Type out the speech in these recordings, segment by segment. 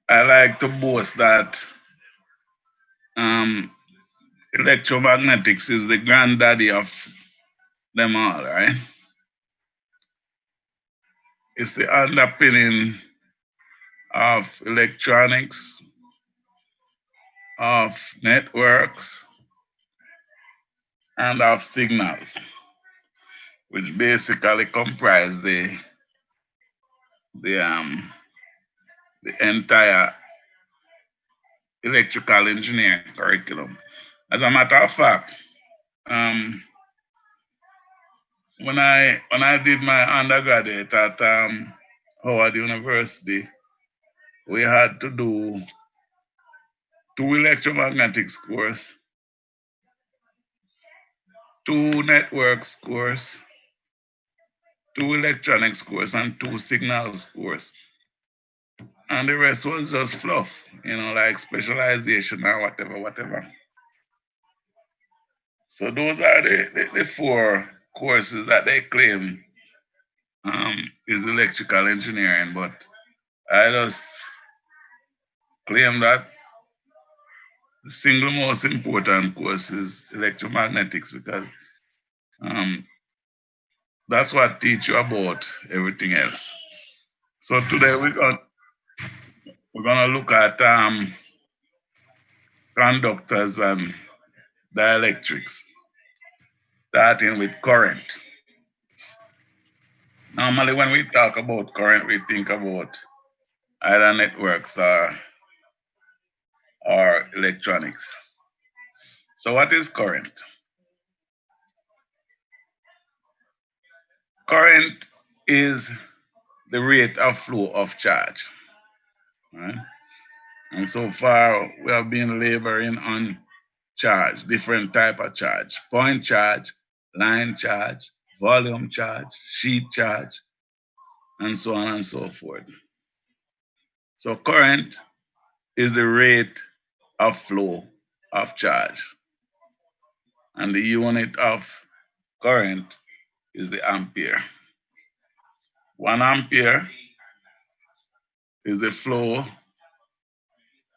I like to boast that um, electromagnetics is the granddaddy of them all, right? It's the underpinning of electronics, of networks, and of signals, which basically comprise the the entire electrical engineering curriculum. As a matter of fact, um, when I did my undergraduate at Howard University, we had to do two electromagnetics course, two networks course, two electronics course, and two signals course. And the rest was just fluff, like specialization or whatever, whatever. So those are the four courses that they claim is electrical engineering, but I just claim that the single most important course is electromagnetics because um, that's what teach you about everything else. So today we're gonna look at conductors and dielectrics, starting with current. Normally, when we talk about current, we think about either networks or electronics. So, what is current? Current is the rate of flow of charge. Right? And so far, we have been laboring on charge, different type of charge, point charge, line charge, volume charge, sheet charge, and so on and so forth. So current is the rate of flow of charge, and the unit of current is the ampere. 1 ampere is the flow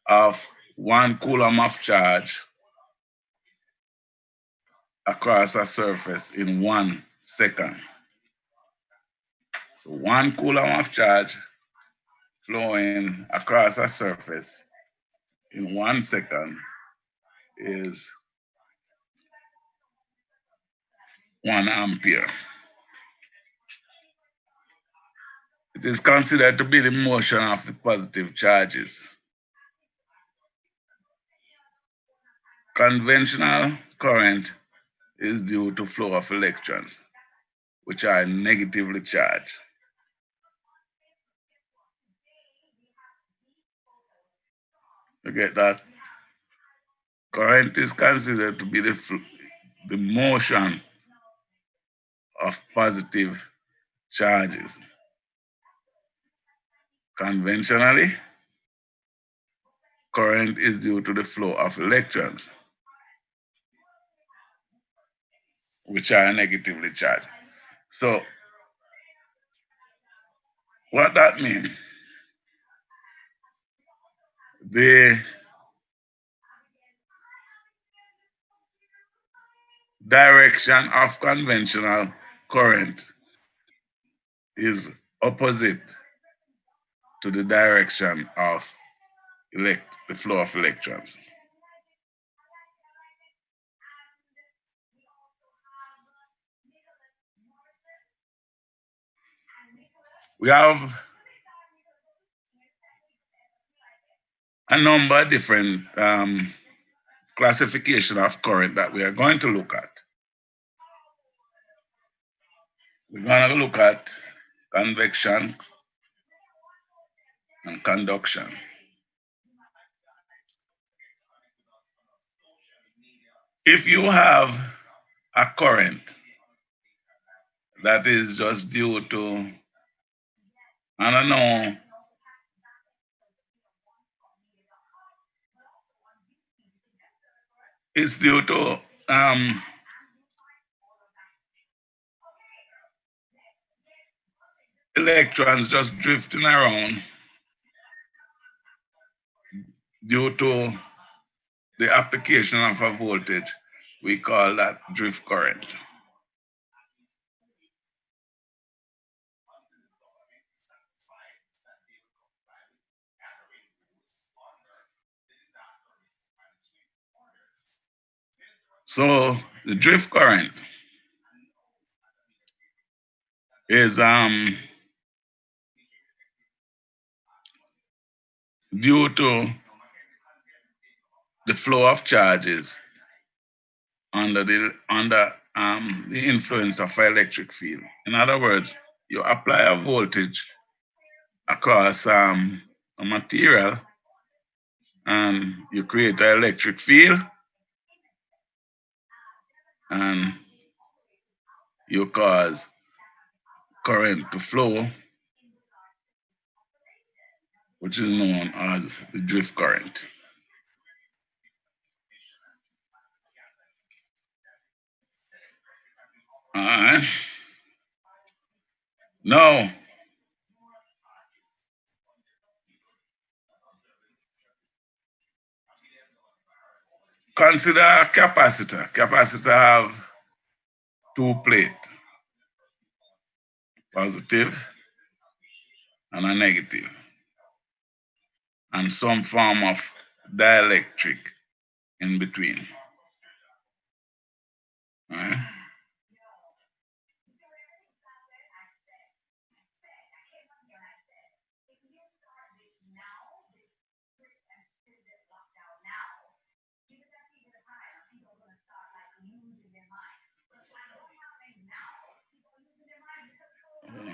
of 1 coulomb of charge across a surface in 1 second. So 1 coulomb of charge flowing across a surface in 1 second is 1 ampere. It is considered to be the motion of the positive charges. Conventional current is due to flow of electrons, which are negatively charged. You get that? Current is considered to be the motion of positive charges. Conventionally, current is due to the flow of electrons, which are negatively charged. So, what that means, the direction of conventional current is opposite to the direction of the flow of electrons. We have a number of different classification of current that we are going to look at. We're going to look at convection and conduction. If you have a current that is just due to, I don't know, it's due to electrons just drifting around due to the application of a voltage, we call that drift current. So the drift current is due to the flow of charges under the influence of an electric field. In other words, you apply a voltage across a material and you create an electric field and you cause current to flow, which is known as the drift current. All right. Now, consider a capacitor. Capacitor have two plates, positive and a negative, and some form of dielectric in between. All right.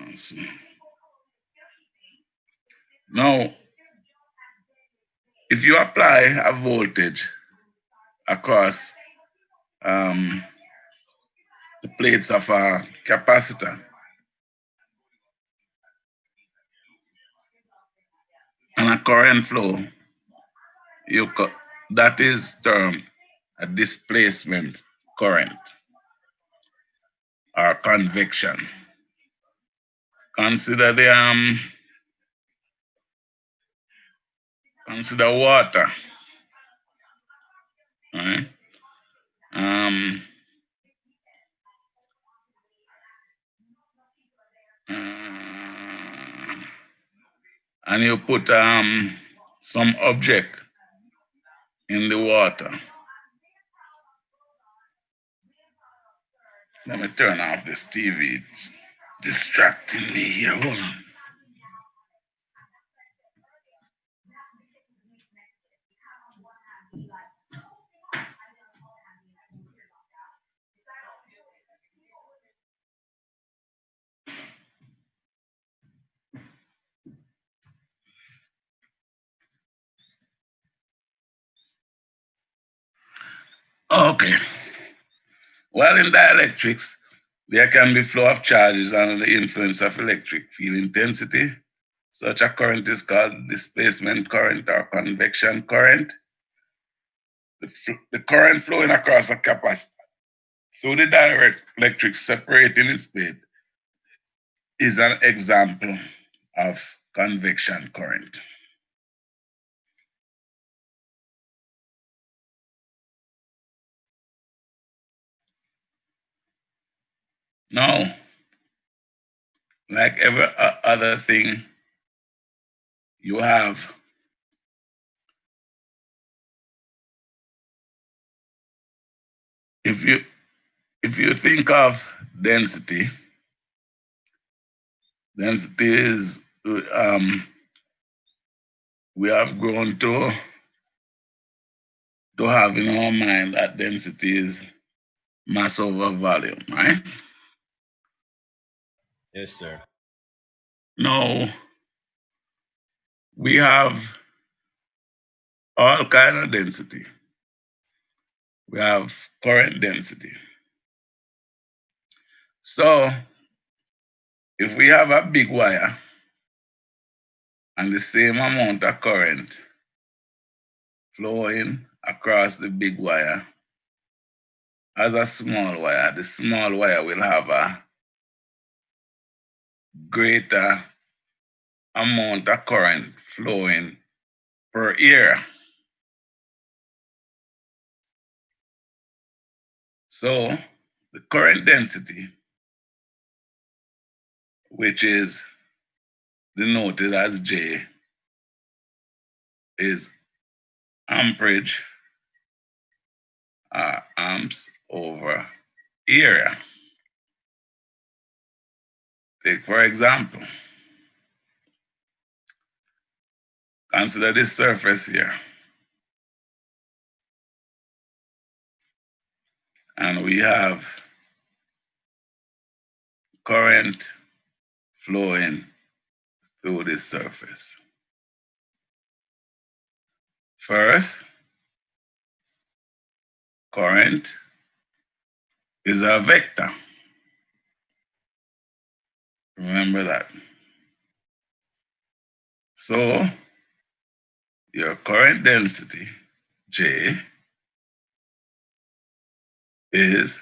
Let's see. Now, if you apply a voltage across the plates of a capacitor, and a current flow, that is termed a displacement current or convection. Consider consider water. Right? And you put some object in the water. Let me turn off this TV. It's distracting me here. Hold on. Okay. Well, in dielectrics, there can be flow of charges under the influence of electric field intensity. Such a current is called displacement current or convection current. The current flowing across a capacitor through the dielectric separating its plate is an example of convection current. Now, like every other thing, you have if you think of density, density is we have grown to have in our mind that density is mass over volume, right? Yes, sir. Now we have all kind of density. We have current density. So if we have a big wire and the same amount of current flowing across the big wire as a small wire, the small wire will have a greater amount of current flowing per year. So the current density, which is denoted as J, is amperage amps over area. Take for example, consider this surface here. And we have current flowing through this surface. First, current is a vector. Remember that. So your current density, J, is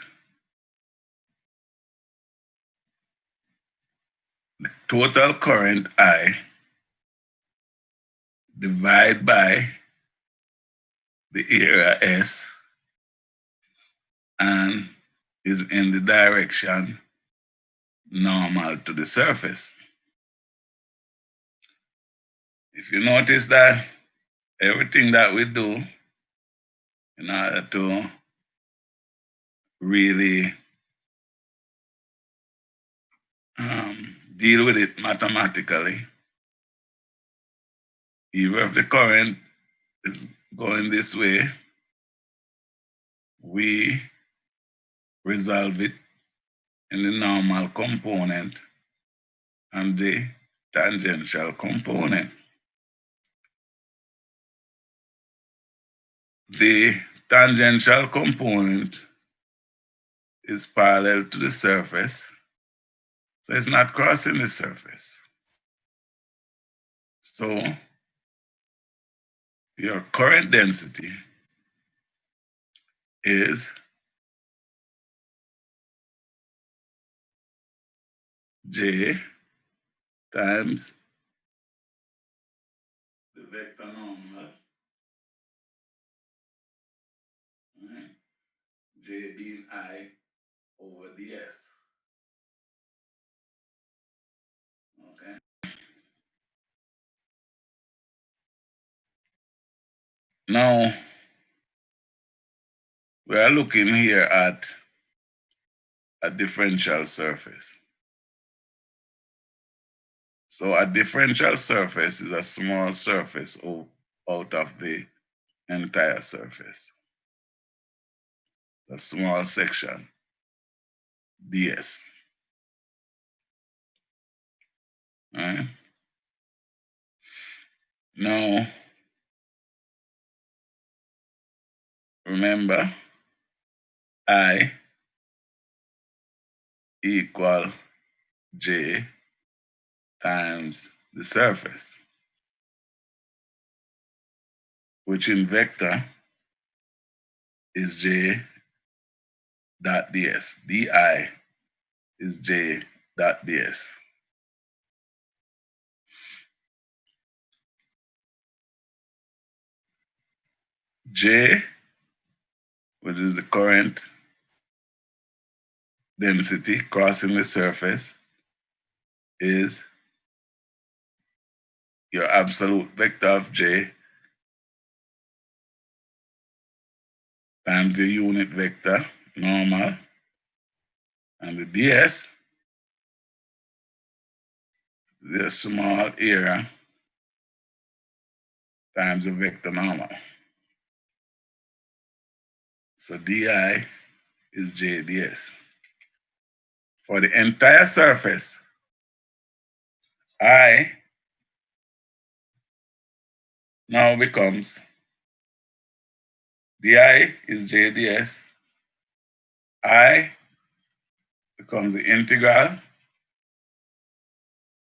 the total current, I, divided by the area, S, and is in the direction normal to the surface. If you notice that everything that we do in order to really deal with it mathematically, even if the current is going this way, we resolve it in the normal component and the tangential component. The tangential component is parallel to the surface, so it's not crossing the surface. So your current density is J times the vector normal, right? J being I over ds. Okay. Now we are looking here at a differential surface. So a differential surface is a small surface out of the entire surface. A small section, ds. Right? Now, remember, I equal J times the surface, which in vector is J dot ds. Di is J dot ds. J, which is the current density crossing the surface, is your absolute vector of J times the unit vector, normal, and the ds, the small area, times the vector normal. So di is J ds. For the entire surface, I now becomes di is J ds. I becomes the integral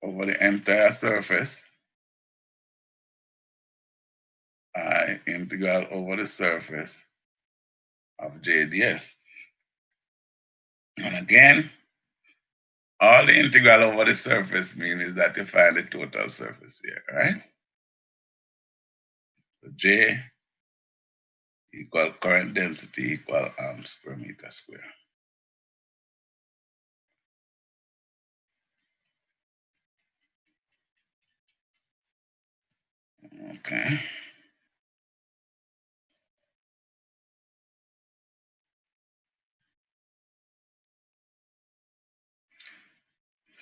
over the entire surface. I integral over the surface of J ds. And again, all the integral over the surface means is that you find the total surface here, right? So J equal current density equal amps per meter square. Okay.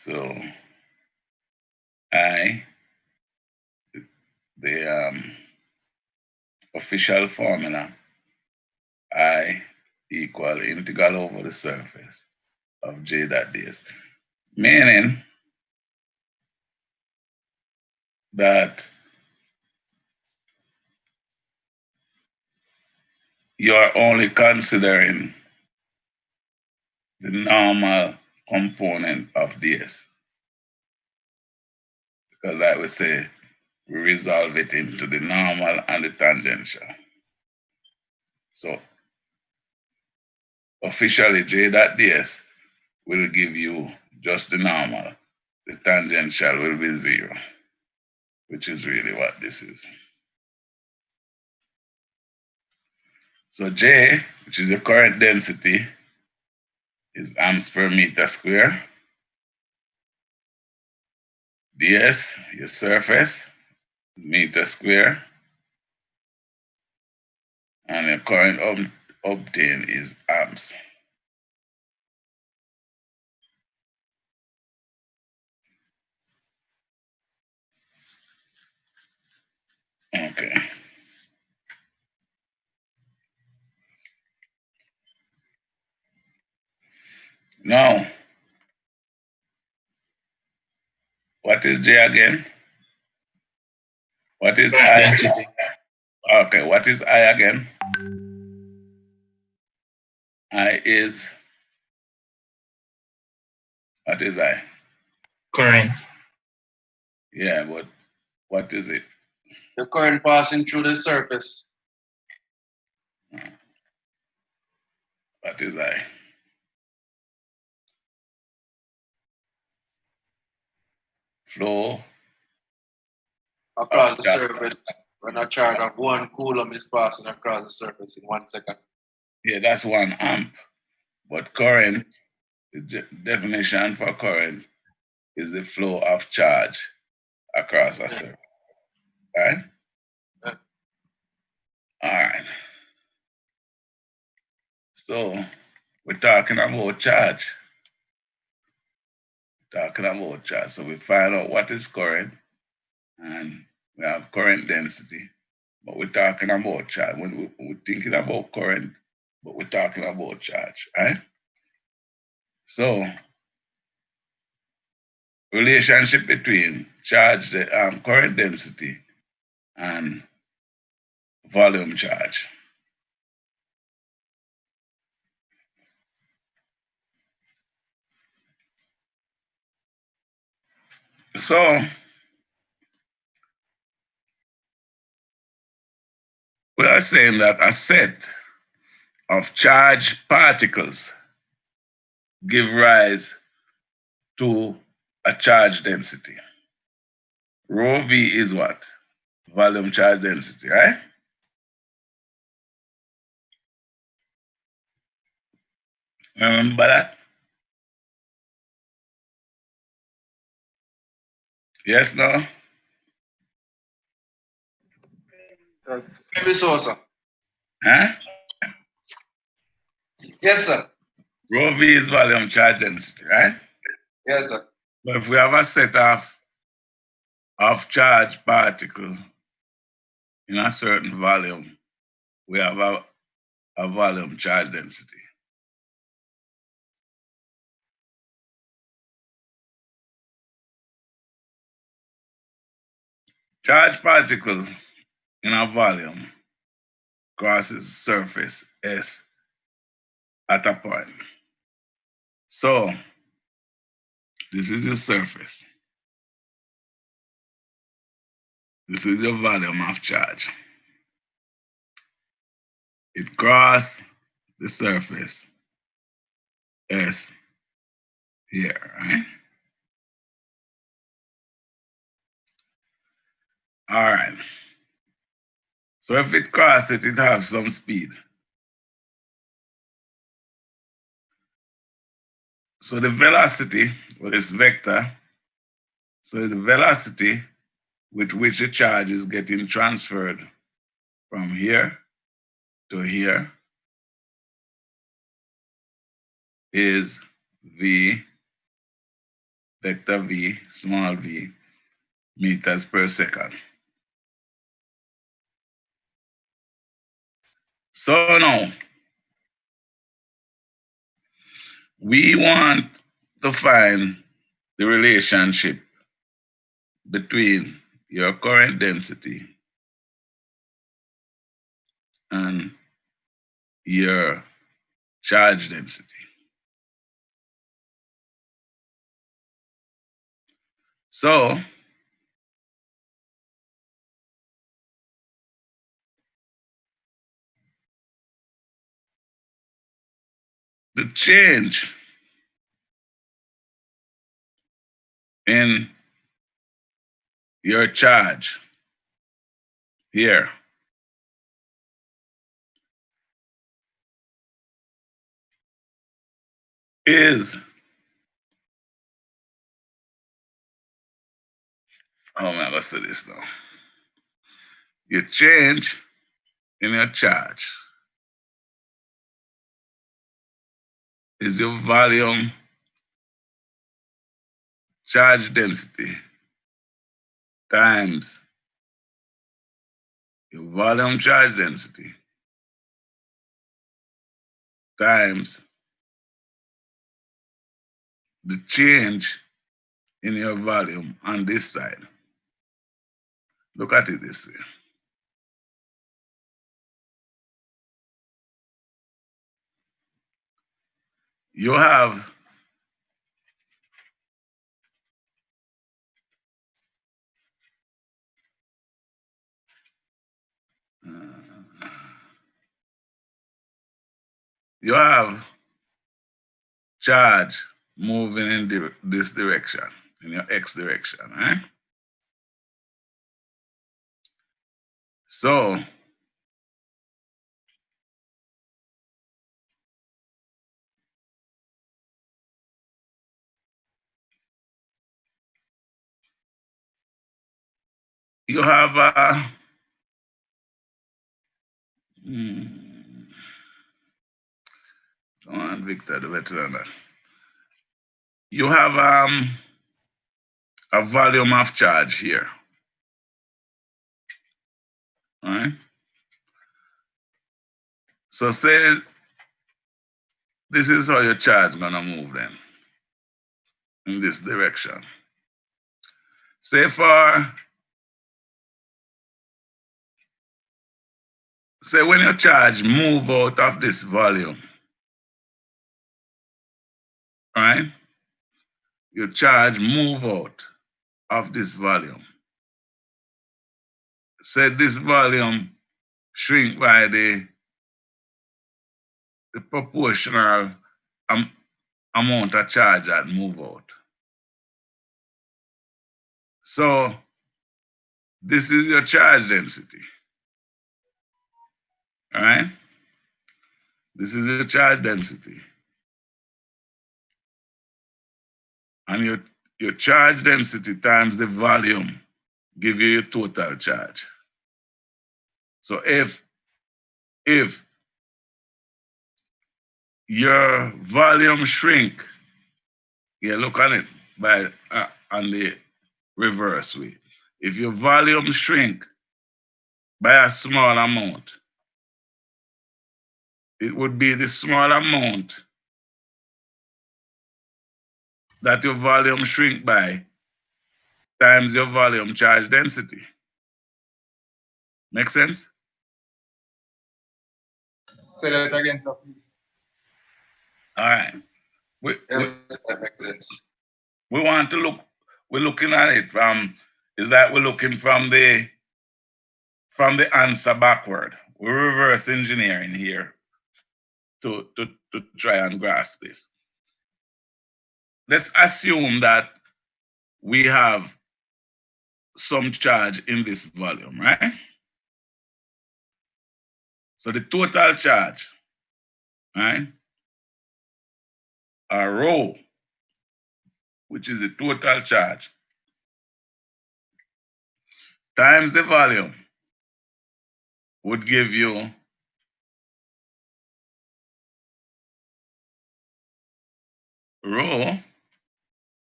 So the official formula, I equal integral over the surface of J dot ds, meaning that you're only considering the normal component of ds. Because like we say, we resolve it into the normal and the tangential. So officially J dot ds will give you just the normal. The tangential will be 0, which is really what this is. So J, which is your current density, is amps per meter square. ds, your surface, meter square. And your current obtained is amps. Okay. Now, what is J again? What is I? Density. Okay, what is I again? I is, what is I? Current. Yeah, but what is it? The current passing through the surface. What is I? Flow Across of the charge. surface when a charge of 1 coulomb is passing across the surface in 1 second. Yeah, that's 1 amp. But current, the definition for current is the flow of charge across a surface. Right? Yeah. All right. So we're talking about charge. So we find out what is current, and we have current density. But we're talking about charge. When we're thinking about current, but we're talking about charge, right? So relationship between charge, the current density, and volume charge. So we are saying that a set of charged particles give rise to a charge density. Rho V is what? Volume charge density, right? Remember that? Yes, no? Yes. Maybe so, sir. Huh? Yes, sir. Rho V is volume charge density, right? Yes, sir. But if we have a set of charged particles in a certain volume, we have a volume charge density. Charged particles in a volume crosses surface S at a point. So this is the surface. This is the volume of charge. It crosses the surface S here, right? All right. So if it crosses it, it has some speed. So the velocity, or this vector, so the velocity with which the charge is getting transferred from here to here is v, vector v, small v, meters per second. So now, we want to find the relationship between your current density and your charge density. So, the change in your charge here is, oh man, let's do this now. Your change in your charge is your volume charge density times your volume charge density times the change in your volume on this side. Look at it this way. You have you have charge moving in this direction, in your x direction, right? So you have a come on, Victor, the better than that. You have a volume of charge here. All right. So say this is how your charge gonna move then in this direction. Say when your charge move out of this volume, right? Your charge move out of this volume. Say this volume shrink by the proportional amount of charge that move out. So this is your charge density. All right? This is your charge density. And your charge density times the volume give you your total charge. So if your volume shrink, yeah, look at it by on the reverse way. If your volume shrink by a small amount, it would be the small amount that your volume shrink by times your volume charge density. Make sense? Say that again, sir, please. All right. Yes, that makes sense. We want to look, we're looking at it from, is that we're looking from the answer backward. We're reverse engineering here to try and grasp this. Let's assume that we have some charge in this volume, right? So the total charge, right, or rho, which is the total charge, times the volume would give you rho,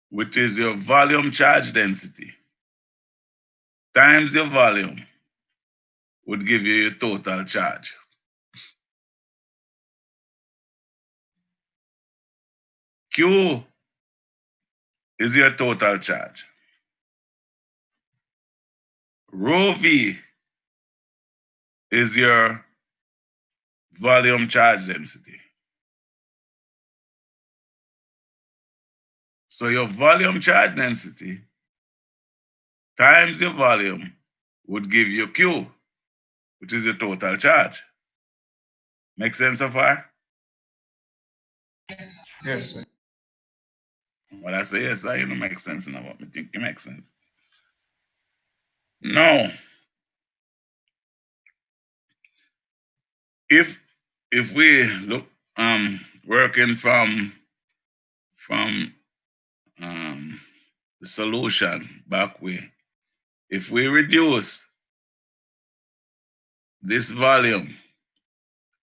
which is your volume charge density, times your volume would give you your total charge. Q is your total charge. Rho V is your volume charge density. So your volume charge density times your volume would give you Q, which is your total charge. Make sense so far? Yes, sir. When I say yes, I don't make sense now. What I think it makes sense. Now, if we look working from the solution back way, if we reduce this volume,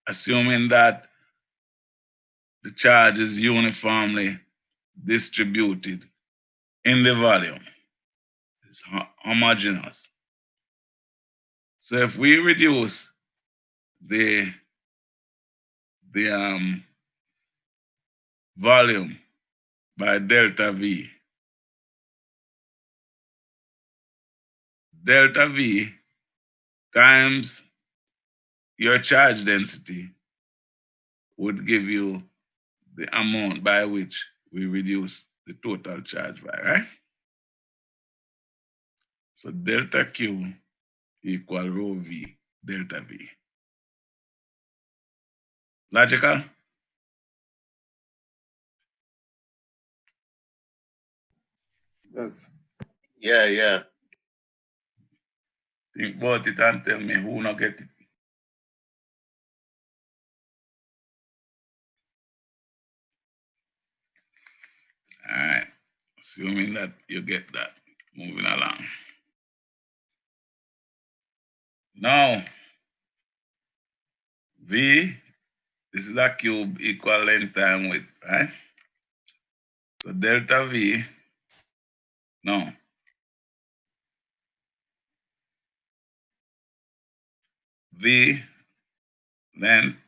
assuming that the charge is uniformly distributed in the volume, it's homogeneous. So if we reduce the volume by delta V, delta V times your charge density would give you the amount by which we reduce the total charge by, right? So delta Q equal rho V delta V. Logical? Yes. Yeah. Think about it and tell me who not get it. All right. Assuming that you get that. Moving along. Now, V, this is a cube equal length time width, right? So delta V, no. V, length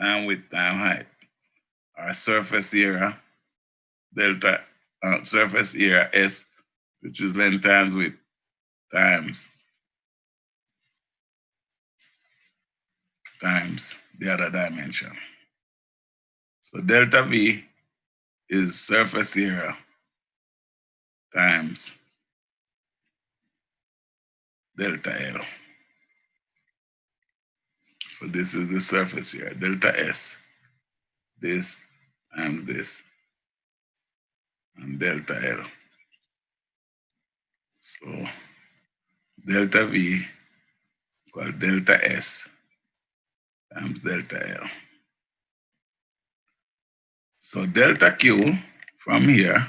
time width time height. Our surface area, delta, surface area S, which is length times width times the other dimension. So delta V is surface area times delta L. So this is the surface area, delta S, this times this, and delta L. So delta V equal delta S times delta L. So delta Q from here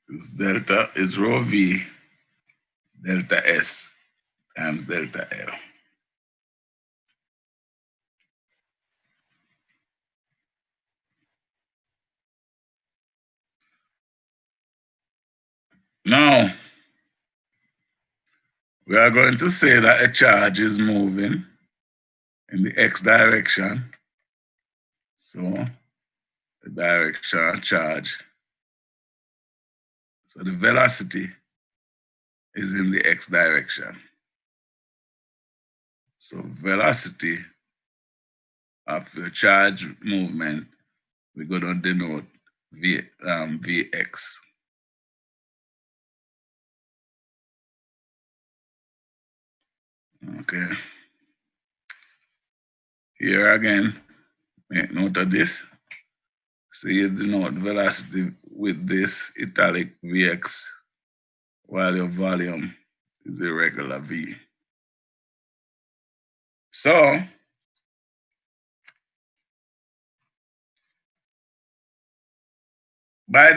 is rho V delta S times delta L. Now, we are going to say that a charge is moving in the x direction. So, the direction of charge. So, the velocity is in the x direction. So, velocity of the charge movement, we're going to denote Vx. Okay. Here again, make note of this. So you denote velocity with this italic Vx, while your volume is the regular V. So by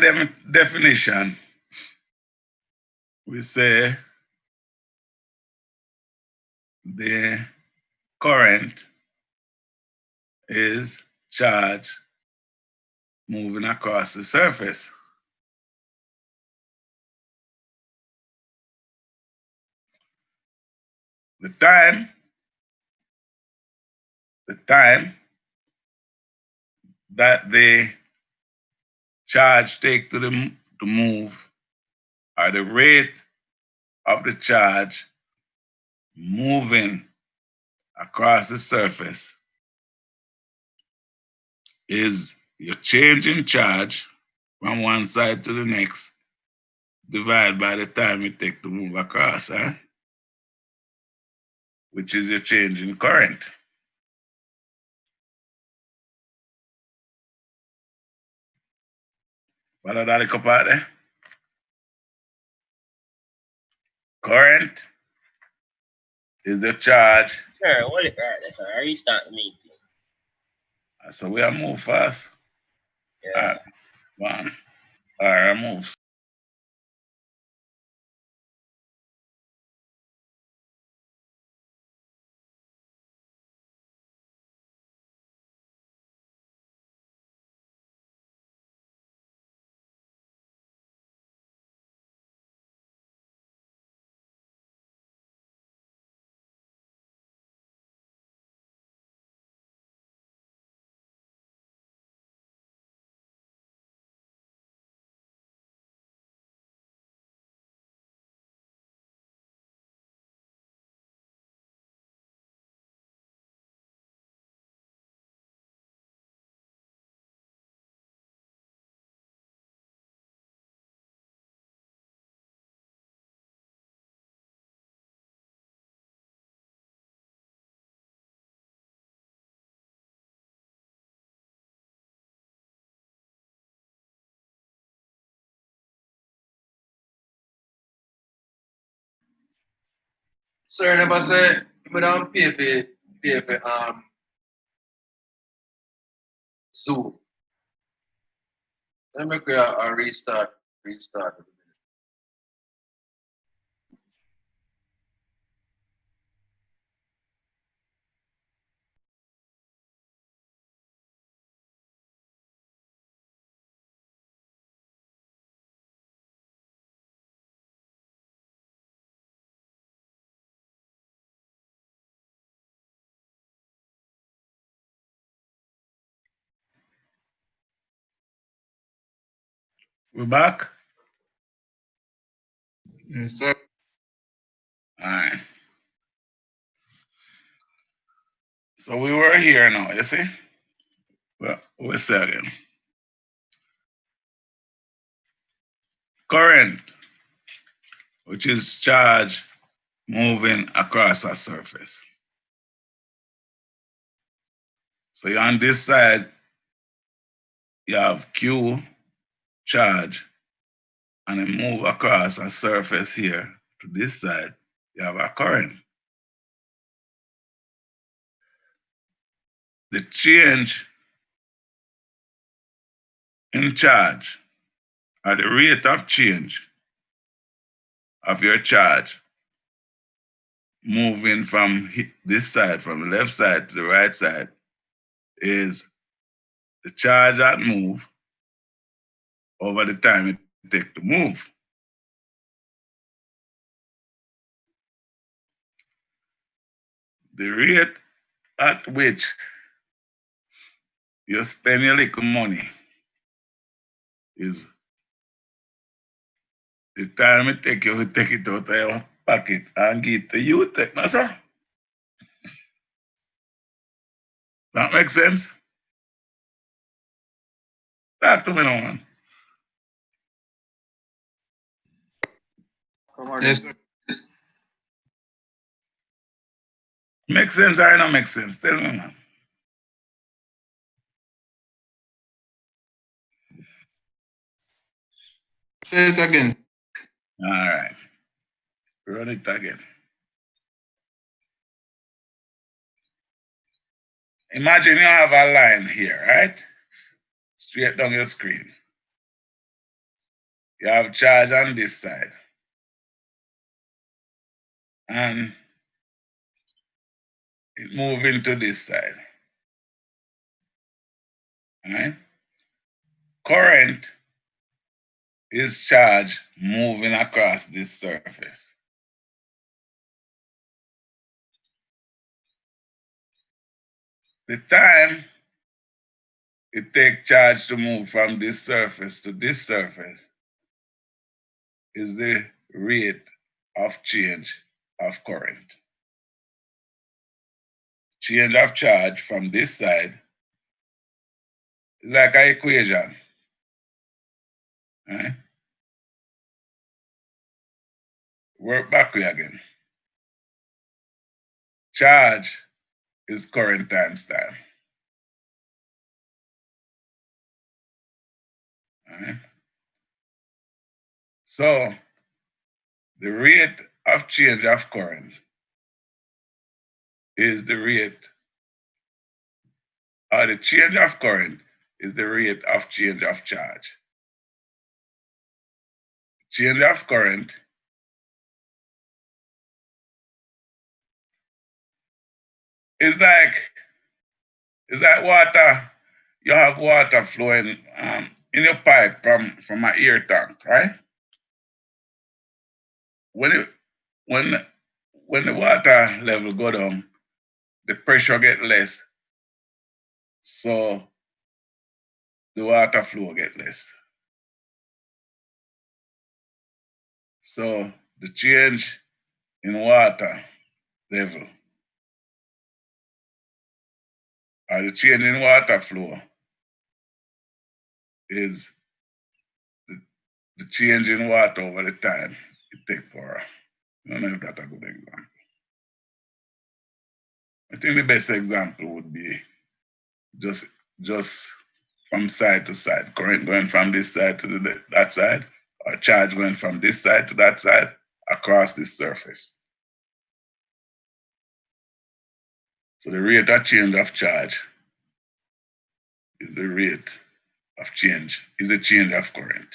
definition, we say the current is charge moving across the surface. The time that the charge take to move, or the rate of the charge moving across the surface, is your change in charge from one side to the next divided by the time it take to move across, which is your change in current. Follow that little part there? Current is the charge. Sir, what is that? That's a restart the meeting. So we are move fast. Yeah. One. All right, move. Sir, never say, we don't pay for Zoom. Let me make a restart. We back? Yes, sir. All right. So we were here now, you see? Well, we'll say again. Current, which is charge moving across a surface. So you're on this side, you have Q charge, and then move across a surface here to this side, you have a current. The change in charge, or the rate of change of your charge moving from this side, from the left side to the right side, is the charge that move over the time it takes to move. The rate at which you spend your little money is the time it takes you to take it out of your pocket and give it to you, take, no, sir? That makes sense? Talk to me now, man. Come on. Yes, Make sense or not make sense? Tell me, man. say it again. All right. Run it again. imagine you have a line here, right? Straight down your screen. You have charge on this side. And it moves into this side. Right? Current is charge moving across this surface. The time it takes charge to move from this surface to this surface is the rate of change of current. Change of charge from this side is like an equation. Right? Work backward again. Charge is current times time. Right? So the rate of change of current is the rate, or the change of current is the rate of change of charge. Change of current is like water. You have water flowing in your pipe from an air tank, right? When the water level go down, the pressure get less, so the water flow get less. So the change in water level or the change in water flow is the change in water over the time it takes for. I don't know if that's a good example. I think the best example would be just from side to side, current going from this side to that side, or charge going from this side to that side across this surface. So the rate of change of charge is the rate of change, is the change of current.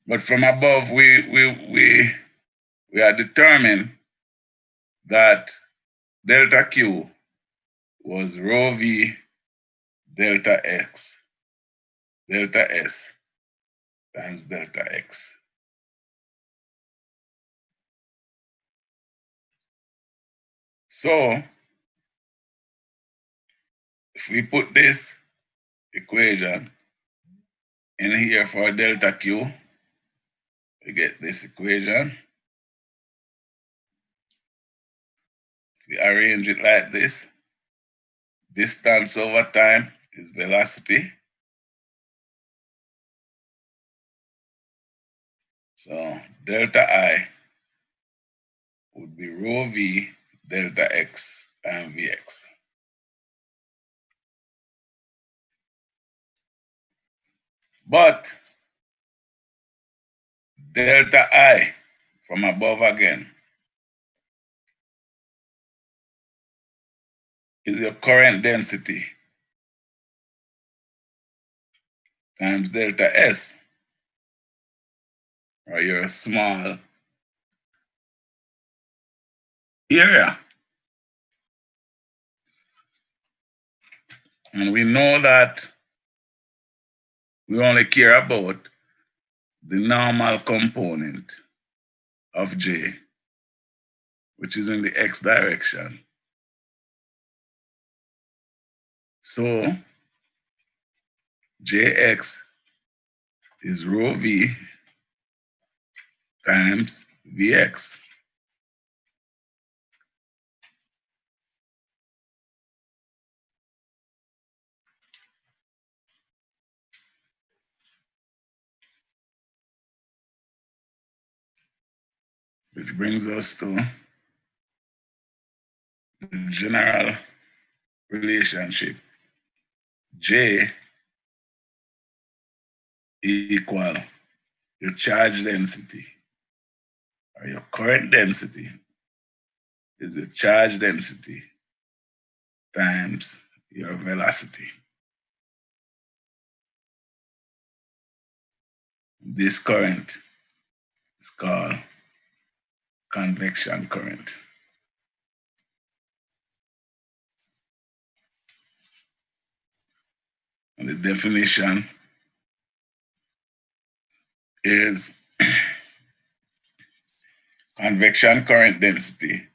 But from above, we are determined that delta Q was rho V delta X, delta S times delta X. So if we put this equation in here for delta Q, we get this equation. We arrange it like this. Distance over time is velocity. So delta I would be rho V delta X times Vx. But delta I from above again is your current density times delta S, or your small area. And we know that we only care about the normal component of J, which is in the X direction. So Jx is rho V times Vx. Which brings us to the general relationship. J equal your charge density or your current density is the charge density times your velocity. This current is called convection current. And the definition is convection current density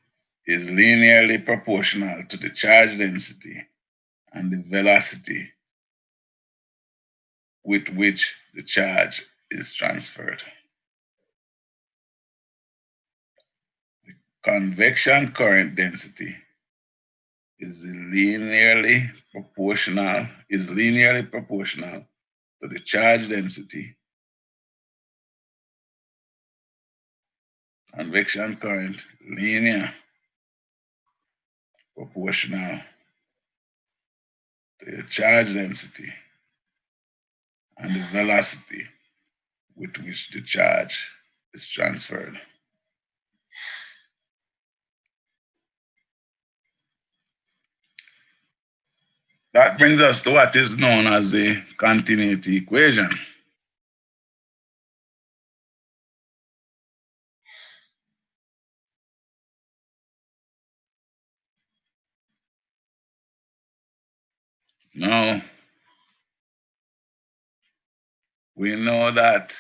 is linearly proportional to the charge density and the velocity with which the charge is transferred. The convection current density is linearly proportional to the charge density. Convection current linear proportional to the charge density and the velocity with which the charge is transferred. That brings us to what is known as the continuity equation. Now, we know that,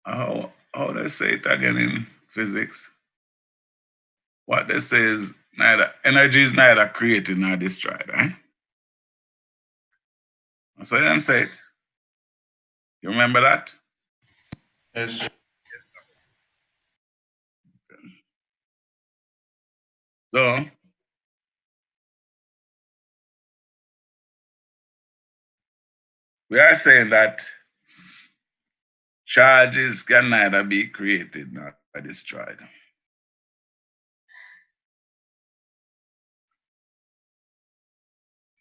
how they say it again in physics? What they say is energy is neither created nor destroyed, right? That's what them say it. You remember that? Yes, sir. So, we are saying that charges can neither be created nor destroyed.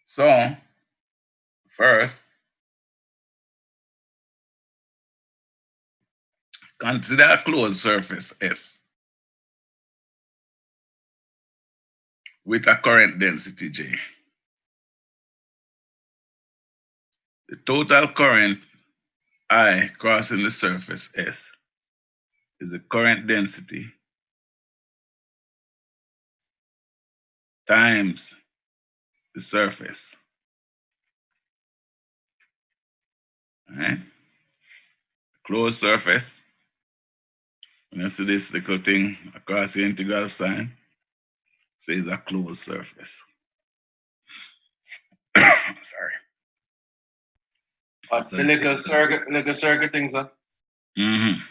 So, first, consider a closed surface S with a current density J. The total current I crossing the surface S is the current density times the surface. All right? Closed surface. When you see this little thing across the integral sign, says a closed surface. Sorry. The little circuit things, huh? Mm-hmm.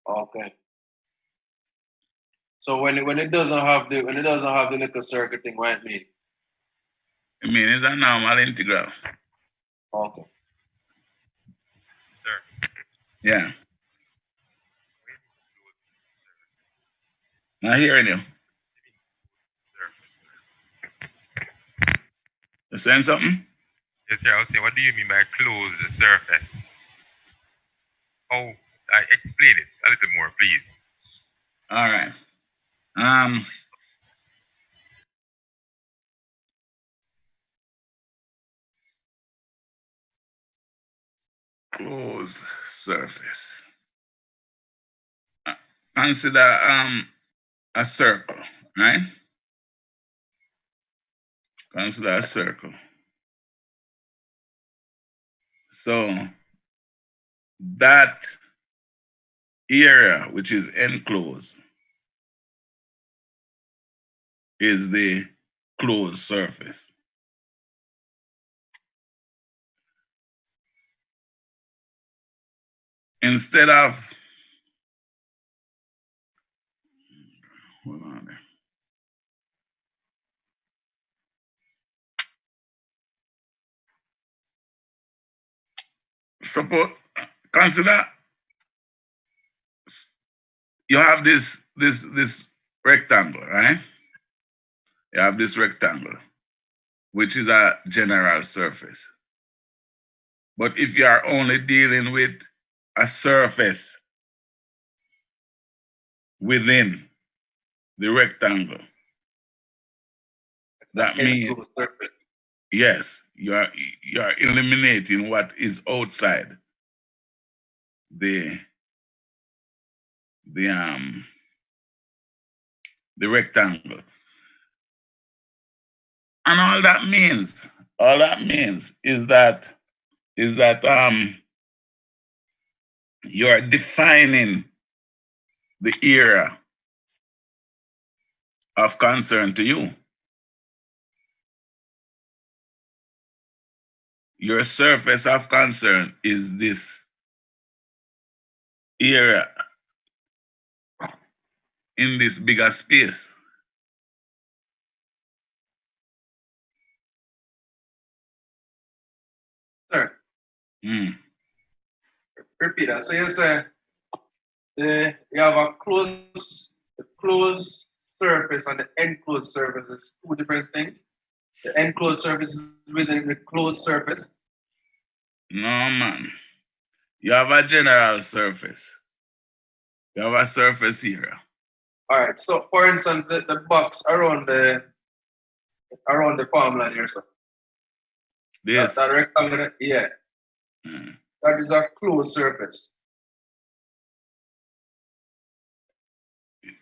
Okay. So when it doesn't have the little circuit thing, what it mean? I mean, it's a normal integral. Okay. Sir. Yeah. Not hearing you. You saying something? Yes, sir. I was saying, what do you mean by close the surface? Oh, explain it a little more, please. All right. Closed surface. Consider a circle, right? Consider a circle. So that area which is enclosed is the closed surface. Instead of, hold on there. Suppose, consider you have this rectangle, right? You have this rectangle, which is a general surface. But if you are only dealing with a surface, within the rectangle. That means, Enclosed surface. yes, you are eliminating what is outside the rectangle. And all that means is that you're defining the area of concern to you. Your surface of concern is this area in this bigger space. Sir, repeat that. So you say you have a closed surface and the enclosed surface is two different things. The enclosed surface is within the closed surface. No, man. You have a general surface. You have a surface area. All right. So, for instance, the box around the farmland here, sir. This. That rectangle, yeah. That is a closed surface.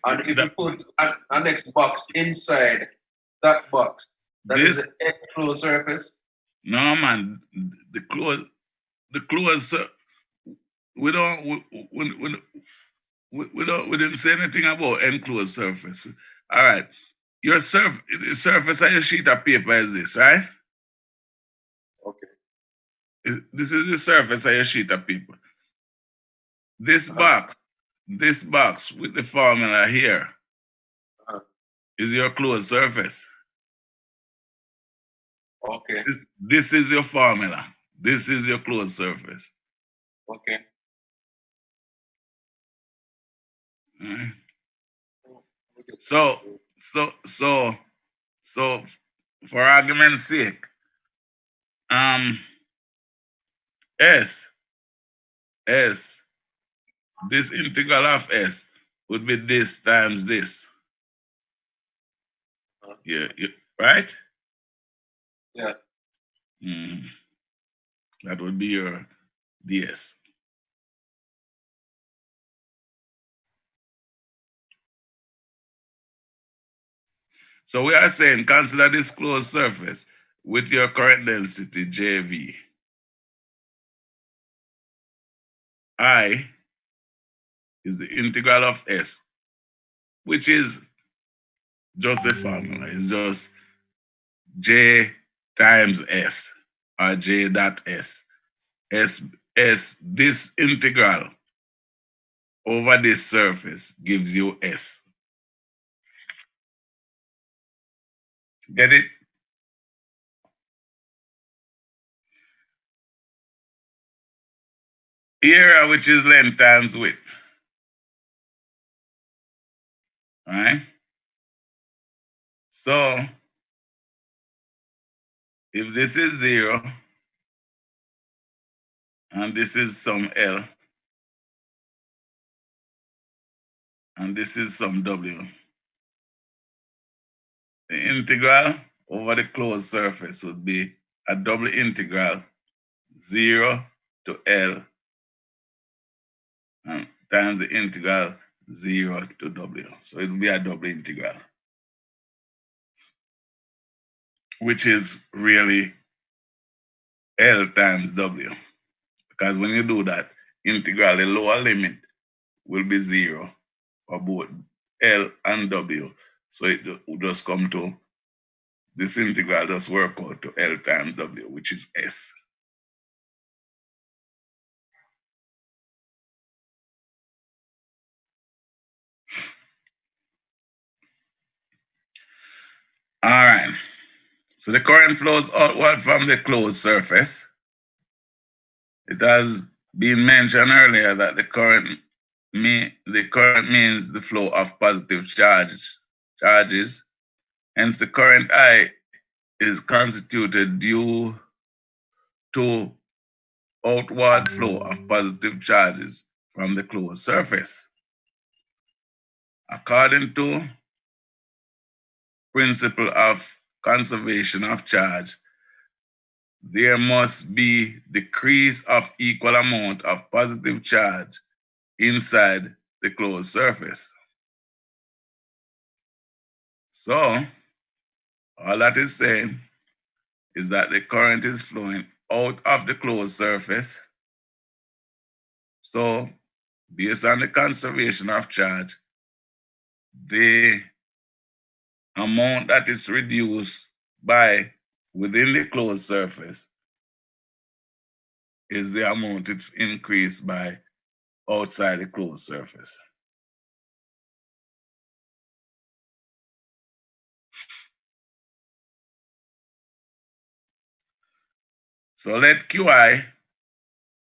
And if you put a next box inside that box, that is the enclosed surface. No, man. The closed. We didn't say anything about enclosed surface. All right. The surface of your sheet of paper is this, right? Okay. This is the surface of your sheet of paper. This box with the formula here is your closed surface. Okay. This is your formula. This is your closed surface. Okay. All right. So, for argument's sake, this integral of S would be this times this. Yeah, right? Yeah. That would be your ds. So we are saying consider this closed surface with your current density, JV. I is the integral of S, which is just a formula. It's just J times S, or J dot S. This integral over this surface gives you S. Get it? Area, which is length times width. All right? So, if this is 0, and this is some L, and this is some W, the integral over the closed surface would be a double integral 0 to L and times the integral 0 to W. So it will be a double integral, which is really L times W. Because when you do that, integral, the lower limit will be 0 for both L and W. So it will just come to, this integral just work out to L times W, which is S. All right. So the current flows outward from the closed surface. It has been mentioned earlier that the current means the flow of positive charges. Hence, the current I is constituted due to outward flow of positive charges from the closed surface. according to principle of conservation of charge, there must be decrease of equal amount of positive charge inside the closed surface. So, all that is saying is that the current is flowing out of the closed surface. So, based on the conservation of charge, the amount that is reduced by within the closed surface is the amount it's increased by outside the closed surface. So let Qi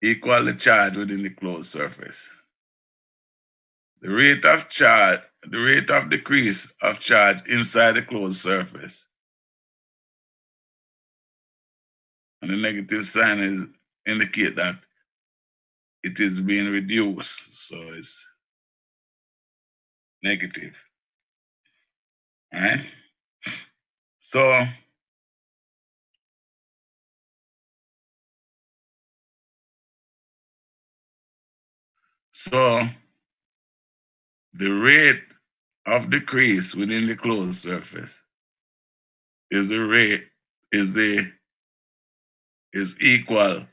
equal the charge within the closed surface. The rate of decrease of charge inside the closed surface. And the negative sign is indicate that it is being reduced. So it's negative. All right? So the rate of decrease within the closed surface is equal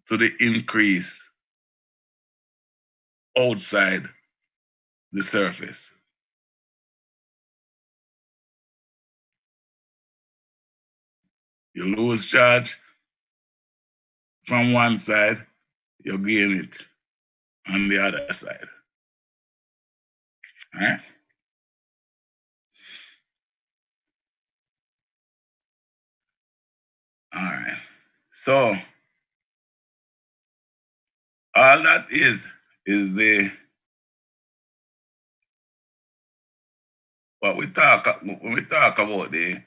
to the increase outside the surface. You lose charge from one side, you gain it on the other side. All right? All right. So all that is the when we talk about the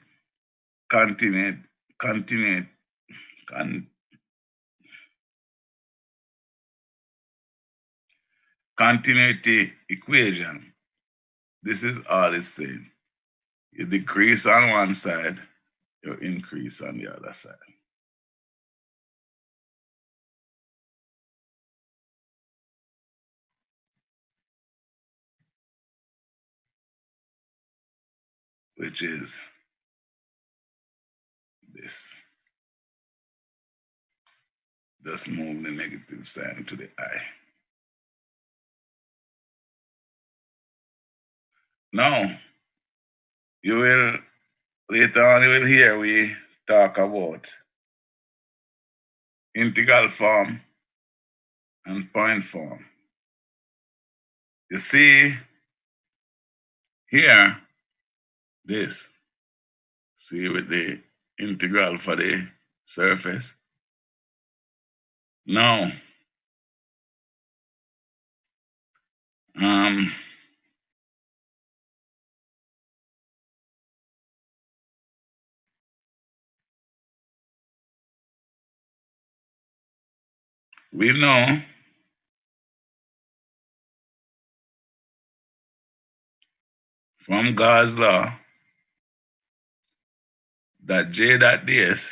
continuity equation. This is all it's saying. You decrease on one side, you increase on the other side. Which is this. Just move the negative sign to the I. Now, later on you will hear we talk about integral form and point form. You see here, this, see with the integral for the surface. Now, we know from God's law that J dot ds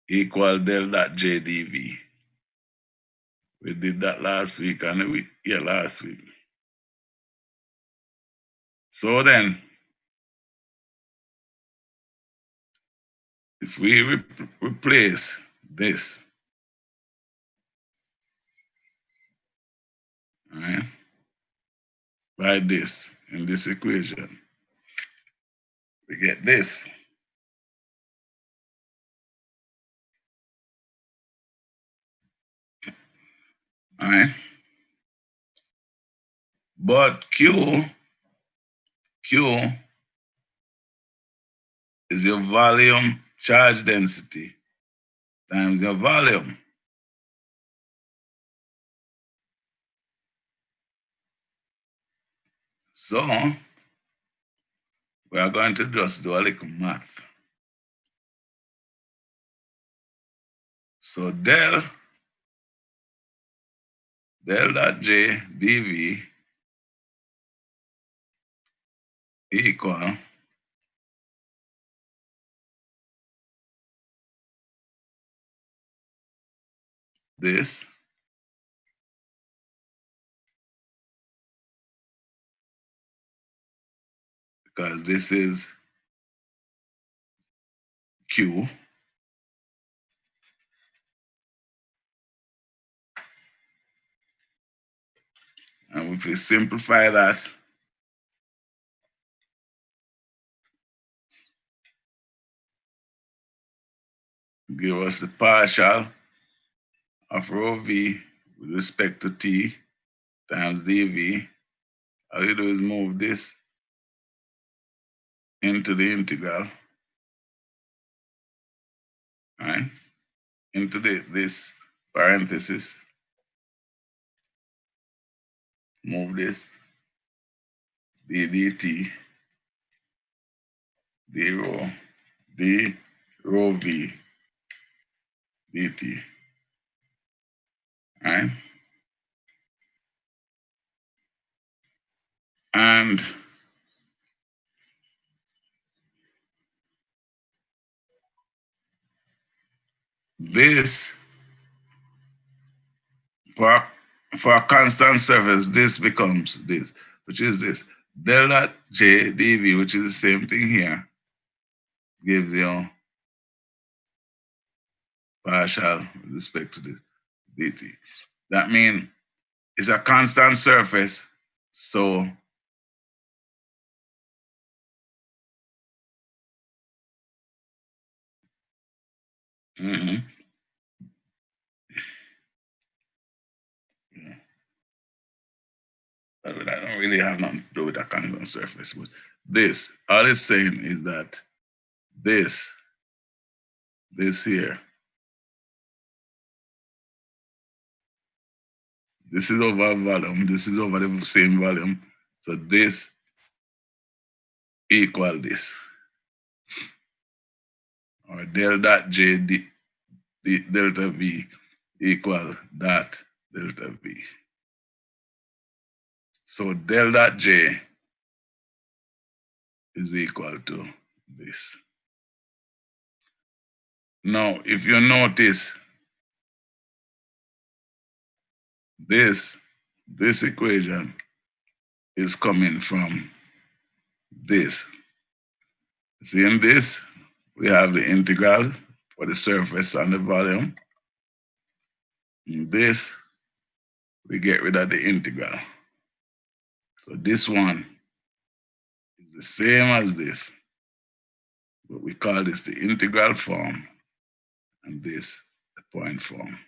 equal del dot J dV. We did that last week and the week, last week. So then, if we replace this, all right, by this in this equation, we get this. All right. But Q is your volume charge density times your volume. So we are going to just do a little math. So del dot J dV equal this because this is Q. And if we simplify that, give us the partial of rho v with respect to t times dv. All you do is move this into the integral, right? Into this parenthesis. Move this d dt d rho v dt, right? And this, for a constant surface, this becomes this, which is this. Del dot j dv, which is the same thing here, gives you partial with respect to this dt. That means it's a constant surface, so yeah. I don't really have nothing to do with a constant surface. But this, all it's saying is that this here, this is over volume, this is over the same volume. So this equal this. Or del dot j delta v equal that delta v. So del dot j is equal to this. Now, if you notice, this equation is coming from this. See, in this, we have the integral for the surface and the volume. In this, we get rid of the integral. So this one is the same as this, but we call this the integral form, and this the point form.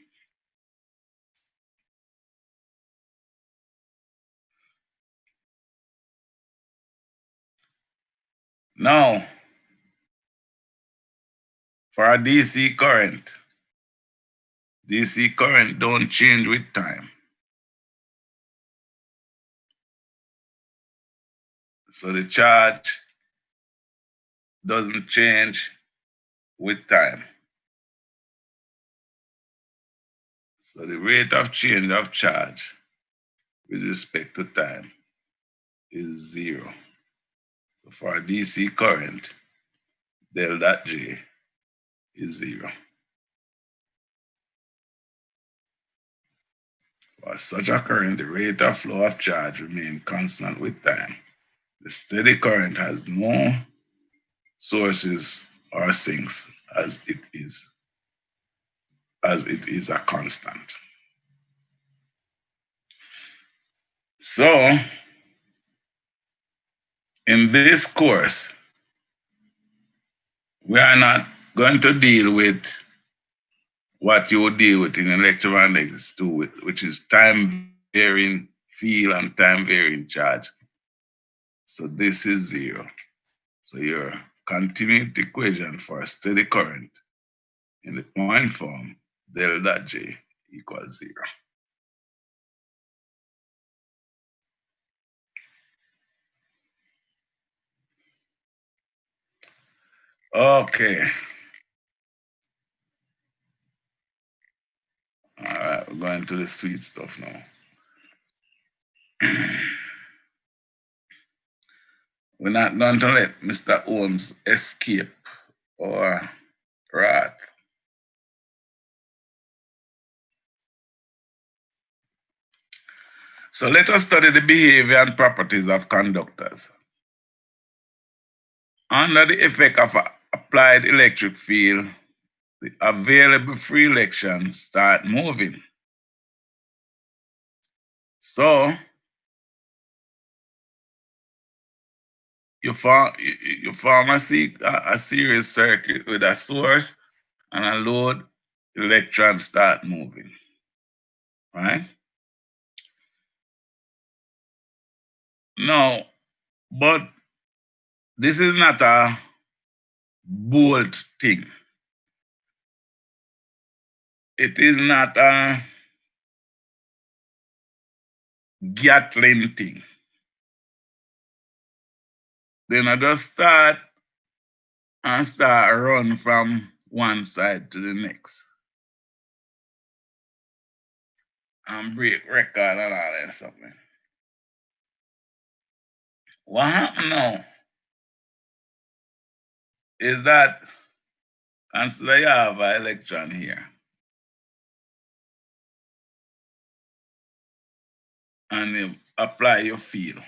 Now, for a DC current don't change with time. So the charge doesn't change with time. So the rate of change of charge with respect to time is 0. So for a DC current, del dot J is 0. For such a current, the rate of flow of charge remains constant with time. The steady current has no sources or sinks as it is a constant. So, in this course, we are not going to deal with what you would deal with in electromagnetics too, which is time varying field and time varying charge. So this is 0. So your continuity equation for a steady current in the point form, del dot J equals 0. Okay. All right, we're going to the sweet stuff now. We're not going to let Mr. Holmes escape or wrath. So let us study the behavior and properties of conductors. Under the effect of an applied electric field, the available free electrons start moving. So you form a series circuit with a source and a load, electrons start moving, right? No, but this is not a bolt thing. It is not a Gatling thing. Then I just start run from one side to the next. And break record and all that something. What happened now is that consider you have an electron here. And you apply your field.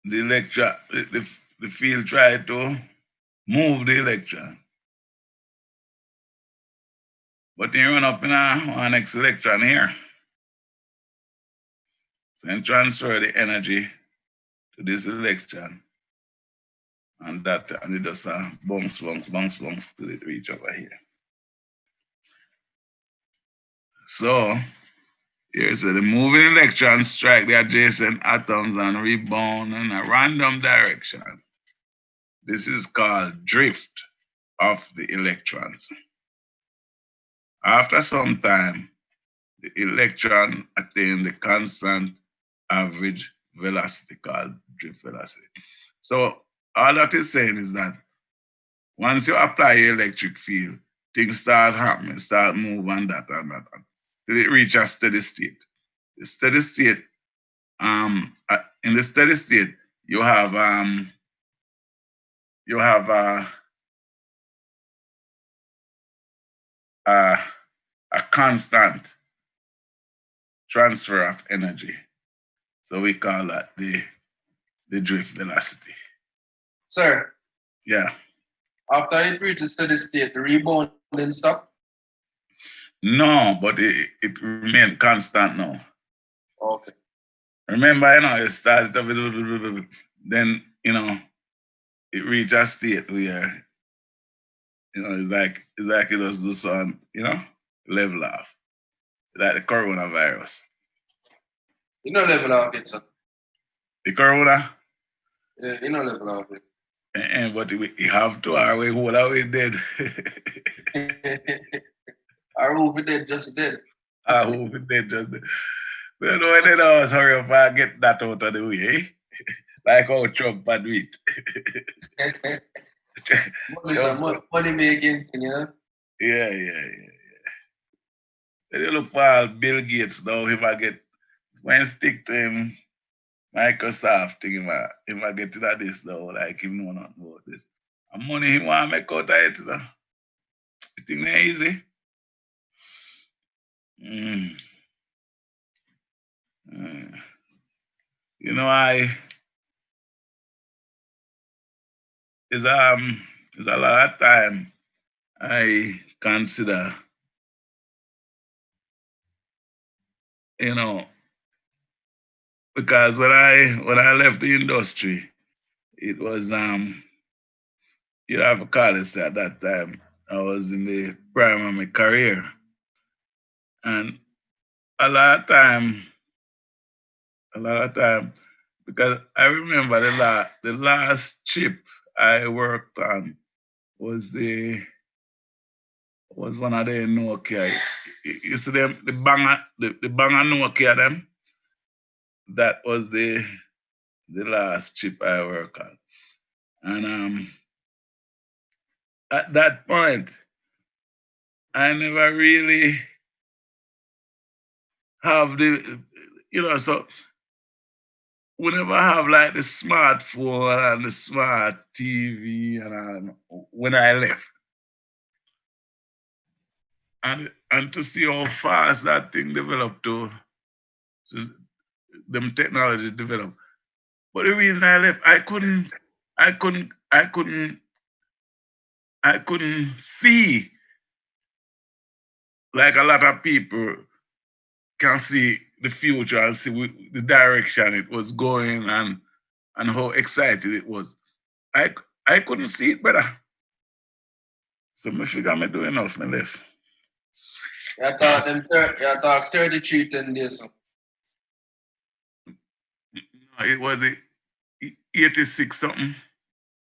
The electron, the field try to move the electron. But you run up in one next electron here. So you transfer the energy to this electron. And it just bounce till it reach over here. So here so the moving electrons strike the adjacent atoms and rebound in a random direction. This is called drift of the electrons. After some time, the electron attains the constant average velocity called drift velocity. So all that is saying is that once you apply your electric field, things start happening, start moving and that till it reach a steady state. The steady state, in the steady state, you have a constant transfer of energy. So we call that the drift velocity. Sir, Yeah. after it reaches steady state, the rebound then stop? No, but it remains constant now. Okay. Remember, it started to, then, it reaches a state where, it's like it just do some, level off. Like the coronavirus. You know level off it, sir. The corona, Yeah, you know level off it. but we have to, or we hold away dead. Our over dead just dead. I hope it dead just dead. Well, when they always hurry up and get that out of the way, eh? Like how Trump had do it. Money making, Yeah. Then you look for Bill Gates now, when stick to him, Microsoft thing, if I get to that this though, like him know nothing about this. And money he want to make out of it, You think that easy? It's a lot of time I consider, because when I left the industry, it was you have to call it at that time. I was in the prime of my career. And a lot of time, because I remember the last chip I worked on was one of the Nokia. You see them, the banger Nokia them? That was the last chip I worked on. And at that point, I never really have so we never have like the smartphone and the smart TV and when I left. And to see how fast that thing developed to them technology developed. But the reason I left, I couldn't see like a lot of people can see the future and see the direction it was going and how excited it was. I couldn't see it better. So I figure I'm doing enough, my left. You thought 33 10 days. It was 86 something.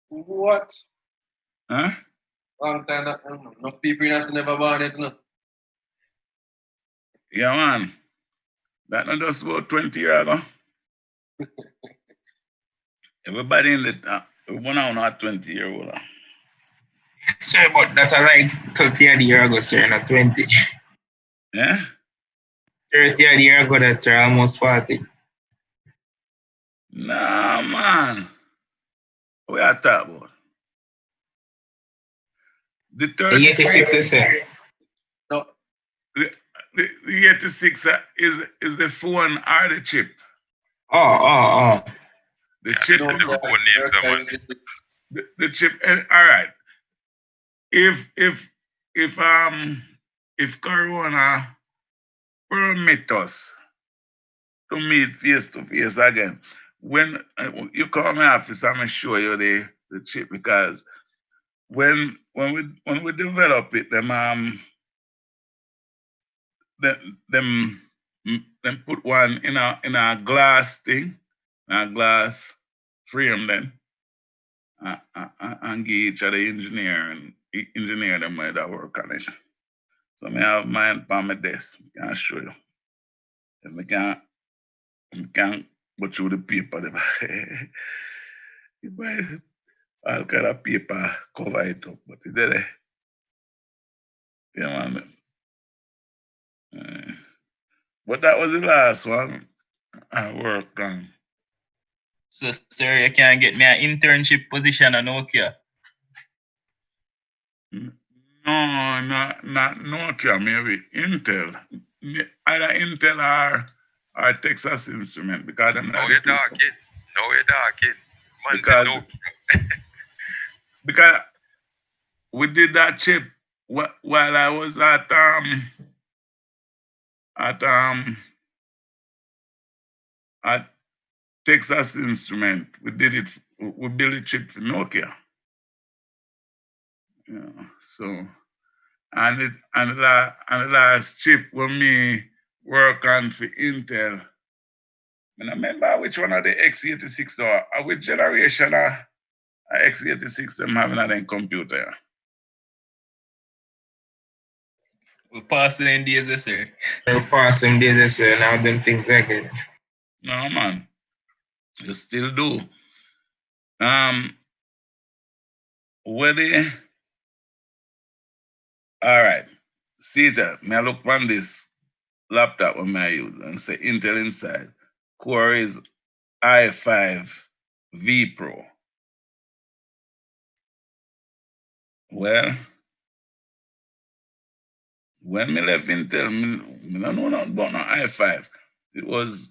What? Huh? Long time that no people in us never born it, no. Yeah, man. That not just about 20 years ago. Everybody in the one now not 20-year-old. Sir, but that's like 30 odd year ago, sir, not 20. Yeah? 30 odd year ago, that's almost 40. Nah, man. What you talk about? The 86, you say? No. The 86 is the phone or the chip. Oh. The chip. No, the chip. All right. If Corona permit us to meet face to face again, when you call my office, I'm gonna show you the chip because when we develop it, them put one in a glass thing, a glass frame then, and give each other engineer them where that work on it. So I have mine on my desk. I can show you. If I can go through the paper. You buy all kind of paper, cover it up, but it's there. Yeah, man. But that was the last one I worked on. So, sir, you can get me an internship position on Nokia. No, not Nokia, maybe Intel. Either Intel or Texas Instrument because I'm not. No, you're talking. No, you're talking. Because we did that chip while I was at Texas Instrument. We did it. We built a chip for Nokia. Yeah. So and the last chip when me work on for Intel. I remember which one of the x86 or which generation of x86 them having on their computer. We're passing days, sir. We're passing days, sir. Now them things like it. No, man. You still do. Where all right. See that. May I look on this laptop when I use and say Intel inside. Core is i5 V Pro. Well, when me left Intel, me don't know nothing about no i5. It was,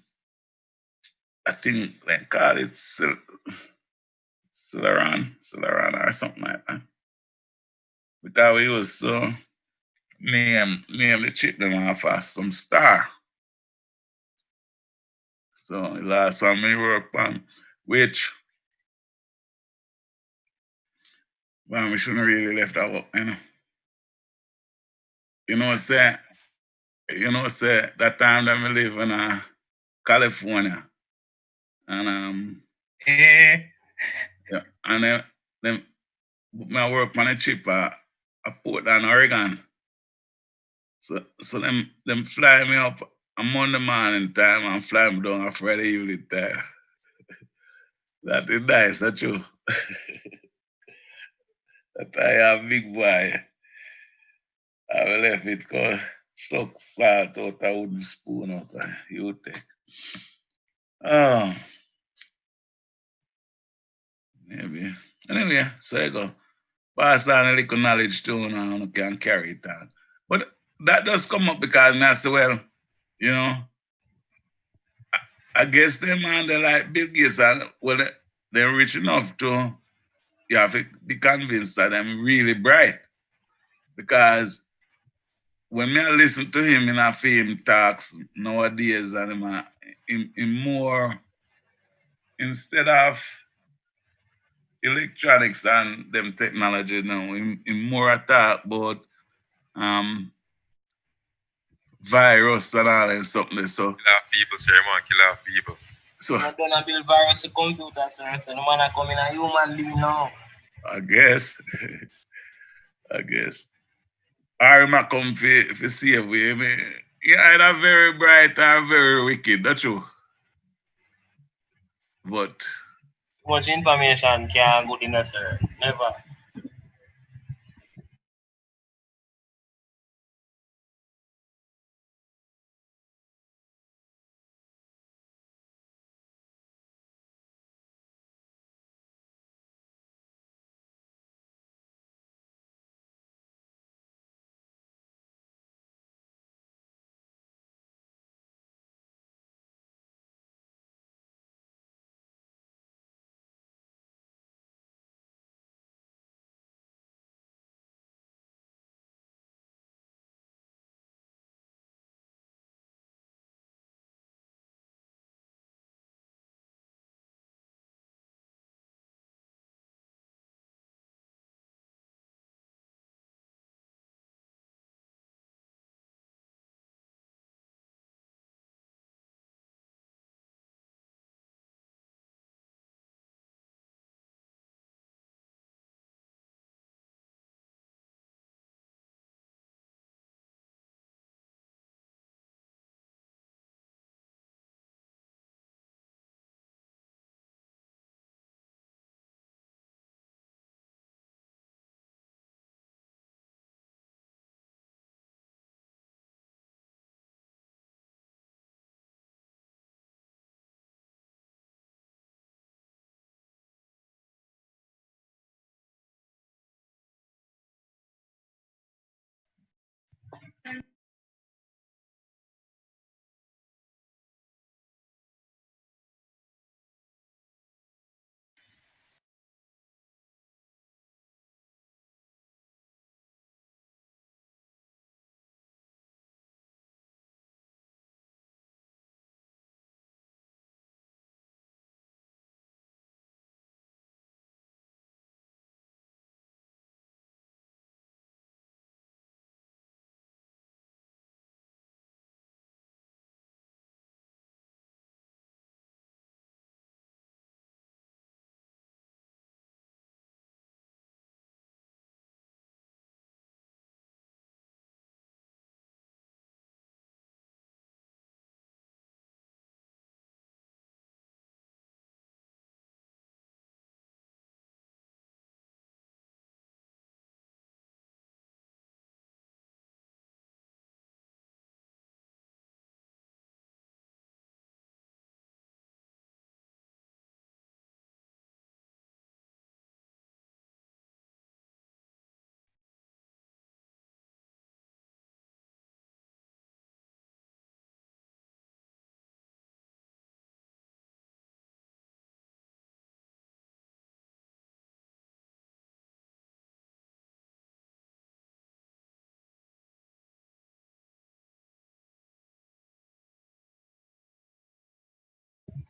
I think, they call it Celeron or something like that. Because we was so name the chip them off as some star. So the last one we work on, which well, we shouldn't really left that up, you know. Say that time that we live in California. And yeah, and then I work on a chip at Portland, Oregon. So them fly me up on Monday morning time and fly me down on Friday evening time. That is nice, that's true. That I am big boy. I will left it cause suck salt out a wooden spoon out of you take. Oh. Maybe. Anyway, so you go. Pass on a little knowledge too now, you can carry it on. But that does come up because I say, well, you know, I guess them man they like Bill Gates and well they're rich enough to you have to be convinced that I'm really bright. Because when I listen to him in a film talks nowadays and in more instead of electronics and them technology now, in more talk about um virus and all and something. So Kill off people, sir, man. Kill off people. so Not gonna build virus to computer, sir. So no man a come in a human being now. I guess I guess. Or him a come for save we. I mean, you're either very bright or very wicked, that's true. But Too much information can't good enough, sir. Never.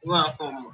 You want come?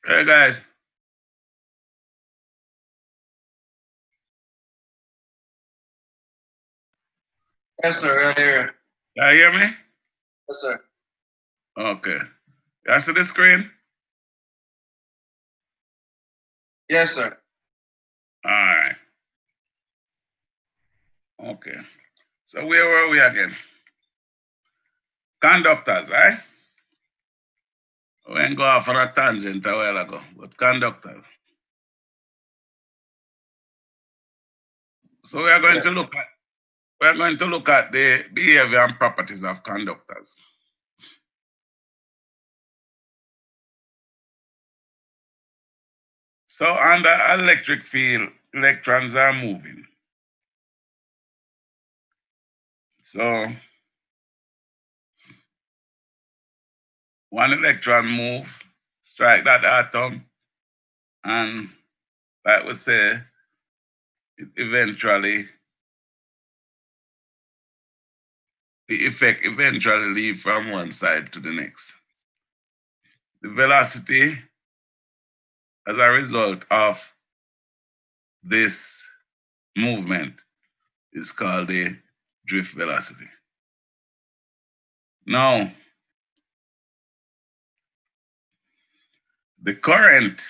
Hey guys. Yes, sir. I hear you. Can you hear me? Yes, sir. Okay. You see the screen? Yes, sir. All right. Okay. So where were we again? Conductors, right? We didn't go off on a tangent a while ago, but conductors. So we are going to look at the behavior and properties of conductors. So under electric field, electrons are moving. So one electron move, strike that atom, and like we say, the effect eventually leave from one side to the next. The velocity as a result of this movement is called the drift velocity. Now, the current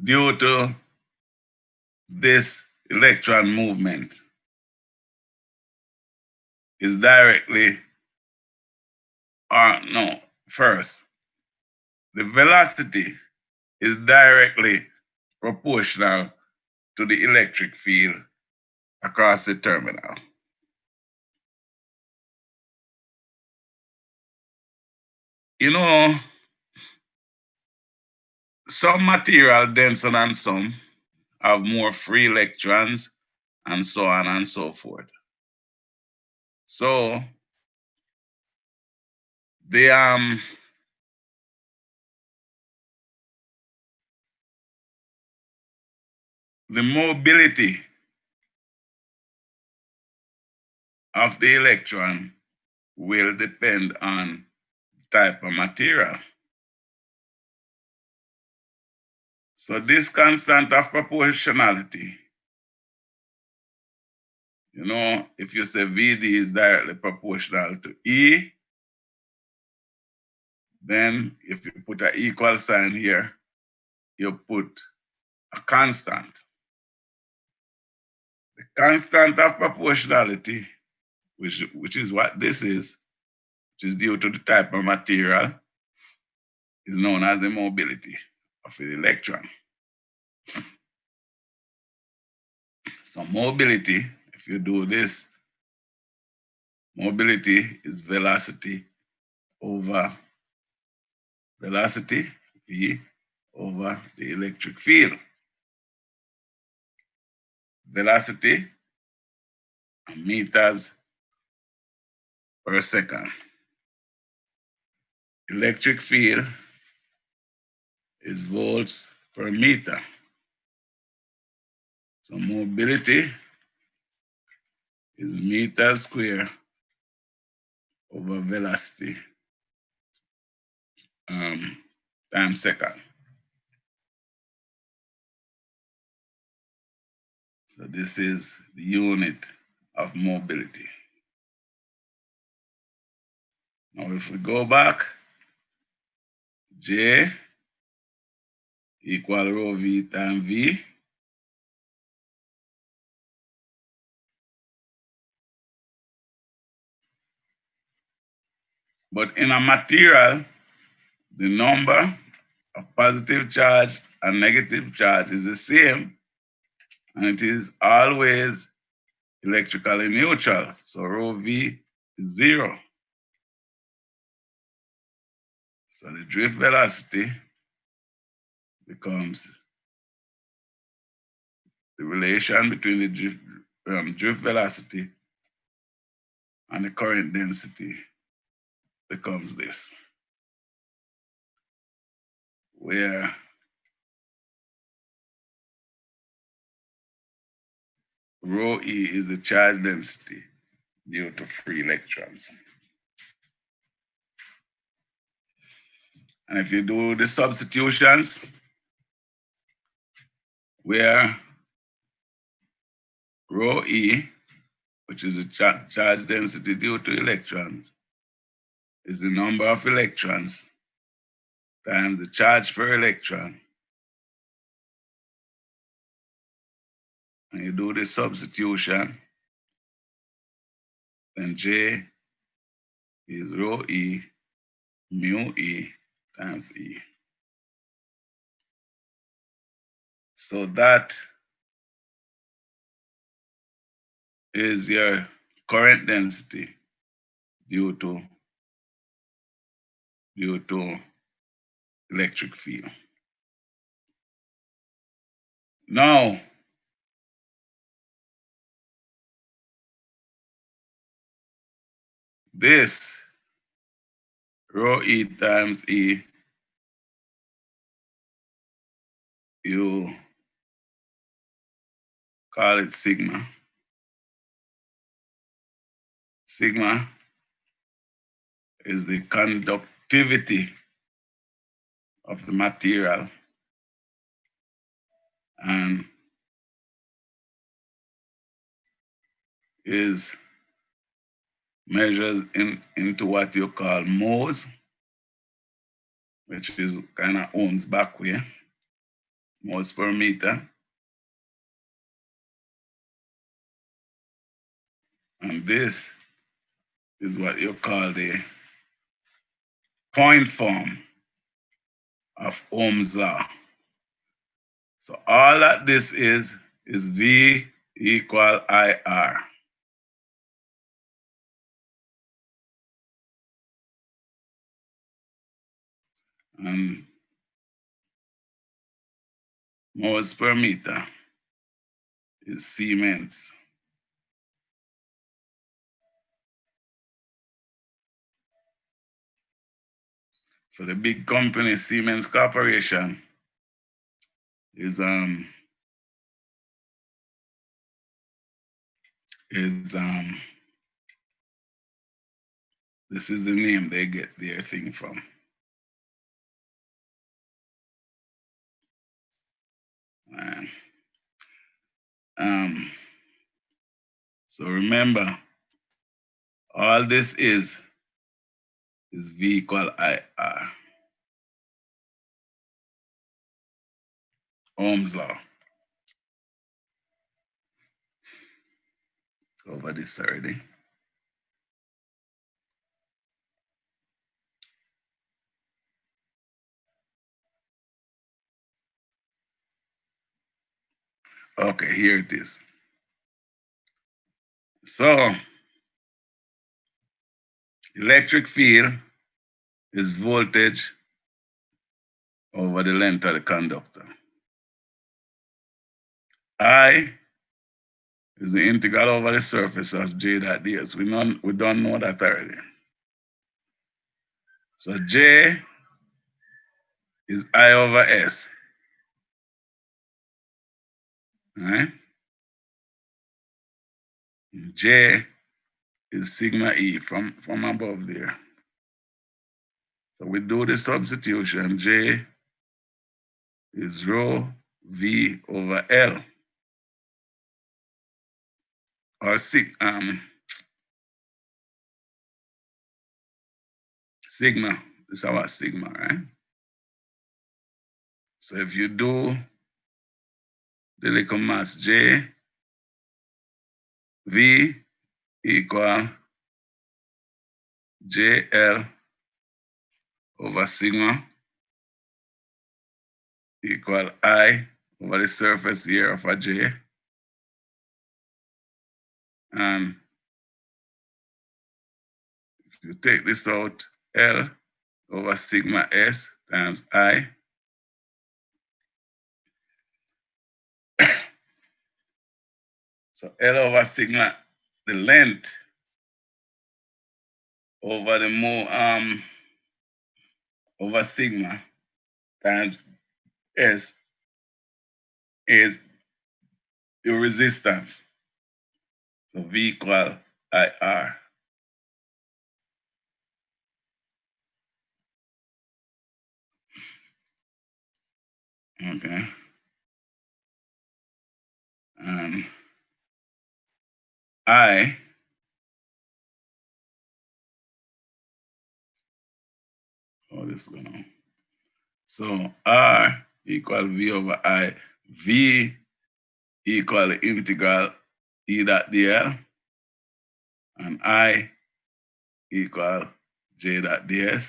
due to this electron movement is directly, first, the velocity is directly proportional to the electric field across the terminal. You know, some material denser than some have more free electrons and so on and so forth. So the mobility of the electron will depend on type of material. So this constant of proportionality, if you say VD is directly proportional to E, then if you put an equal sign here, you put a constant. The constant of proportionality, which is what this is, which is due to the type of material, is known as the mobility of the electron. So mobility, if you do this, mobility is velocity over velocity, V, over the electric field. Velocity in meters per second. Electric field is volts per meter. So mobility is meter square over velocity times second. So this is the unit of mobility. Now if we go back, J equal rho V times V. But in a material, the number of positive charge and negative charge is the same, and it is always electrically neutral. So rho V is 0. So the drift velocity becomes the relation between the drift velocity and the current density becomes this, where rho E is the charge density due to free electrons. And if you do the substitutions, where rho E, which is the charge density due to electrons, is the number of electrons times the charge per electron. And you do the substitution, then J is rho E mu E times E. So that is your current density due to electric field. Now, this rho E times E, you call it sigma. Sigma is the conductivity of the material, and is measured into what you call moles, which is kind of ohms back way, moles per meter. And this is what you call the point form of Ohm's law. So all that this is V equal IR. And moles per meter is Siemens. So the big company, Siemens Corporation, is this is the name they get their thing from. So remember, all this is V equal IR. Ohm's law. Over this already. Okay, here it is. So, electric field is voltage over the length of the conductor. I is the integral over the surface of J dot ds. We don't know that already. So J is I over S. All right? J is sigma E from above there. So we do the substitution. J is rho V over L. Or sigma. This is our sigma, right? So if you do the little mass, J, V equal JL over sigma equal I over the surface here of a J. And if you take this out, L over sigma S times I. So L over sigma, the length over the over sigma times S is the resistance. So V equal IR. Okay. And I this going on. So R equal V over I. V equal integral E dot dl. And I equal J dot ds.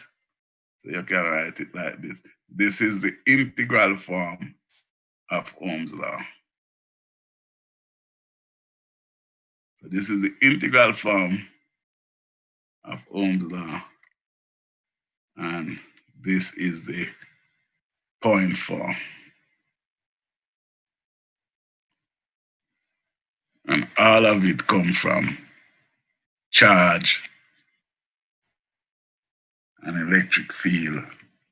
So you can write it like this. This is the integral form of Ohm's law. So this is the integral form of Ohm's law. And this is the point form. And all of it comes from charge and electric field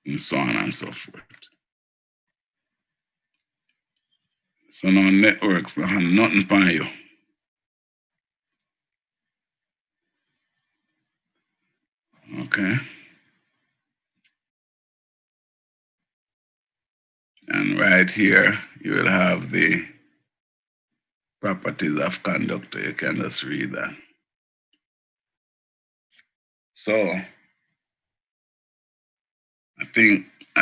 and so on and so forth. So now networks don't have nothing for you. Okay. And right here, you will have the properties of conductor. You can just read that. So I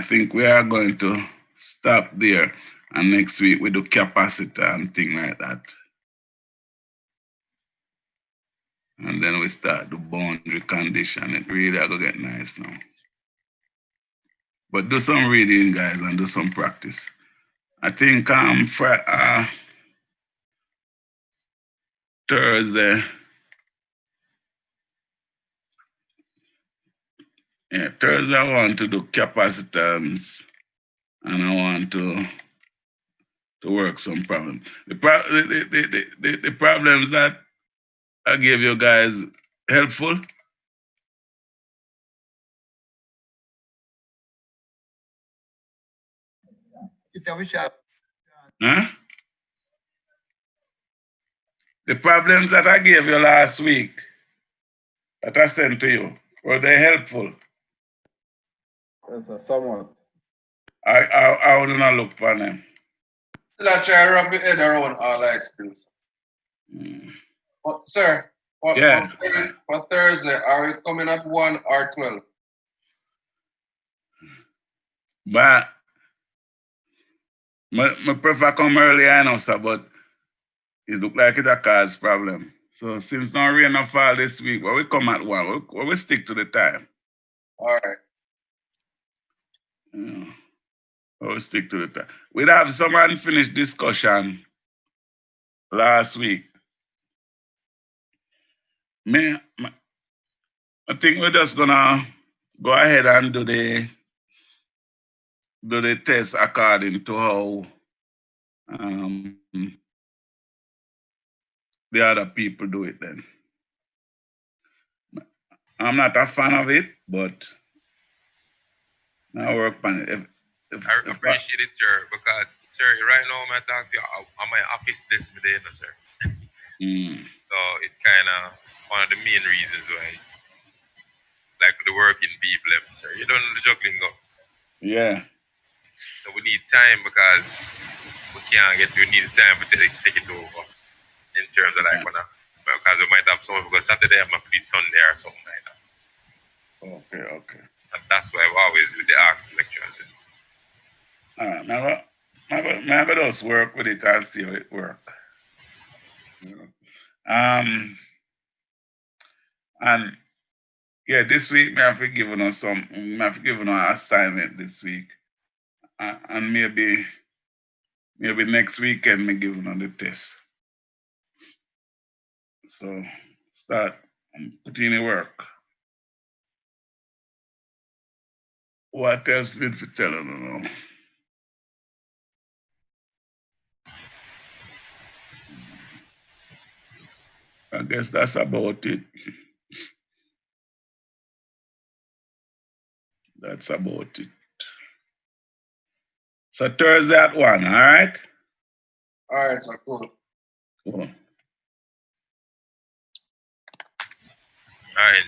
think we are going to stop there, and next week we do capacitor and thing like that. And then we start the boundary condition. It really will get nice now. But do some reading, guys, and do some practice. I think Thursday. Yeah, Thursday I want to do capacitance, and I want to work some problems. The problems that I gave you guys helpful. Huh? The problems that I gave you last week that I sent to you, were they helpful? Yes, somewhat. I would not look for them. Still I try to wrap your head around all that skills. But sir, for Thursday, are we coming at 1 or 12? But I prefer come early, I know, sir, but it look like it a cause problem. So since no rain no fall this week, we come at 1, we stick to the time. All right. Yeah. We'll stick to the time. We'd have some unfinished discussion last week. I think we're just gonna go ahead and do the test according to how the other people do it then. I'm not a fan of it, but I work on it. I appreciate it, sir, because, sir, right now I'm talking to you on my office desk today, sir. So it's kind of one of the main reasons why, like the working people, sir. You don't know the juggling go. Yeah. So we need time because we need time to take it over in terms of like, because we might have someone because Saturday I'm complete Sunday or something like that. Okay. And that's why I always do the ask lectures. All right, maybe just work with it and see how it works. And yeah, this week I have given us an assignment this week, and maybe next weekend me giving on the test. So start putting in the work. What else will you tell them? I guess that's about it. That's about it. So Thursday at 1, all right? All right, so cool. Cool. All right.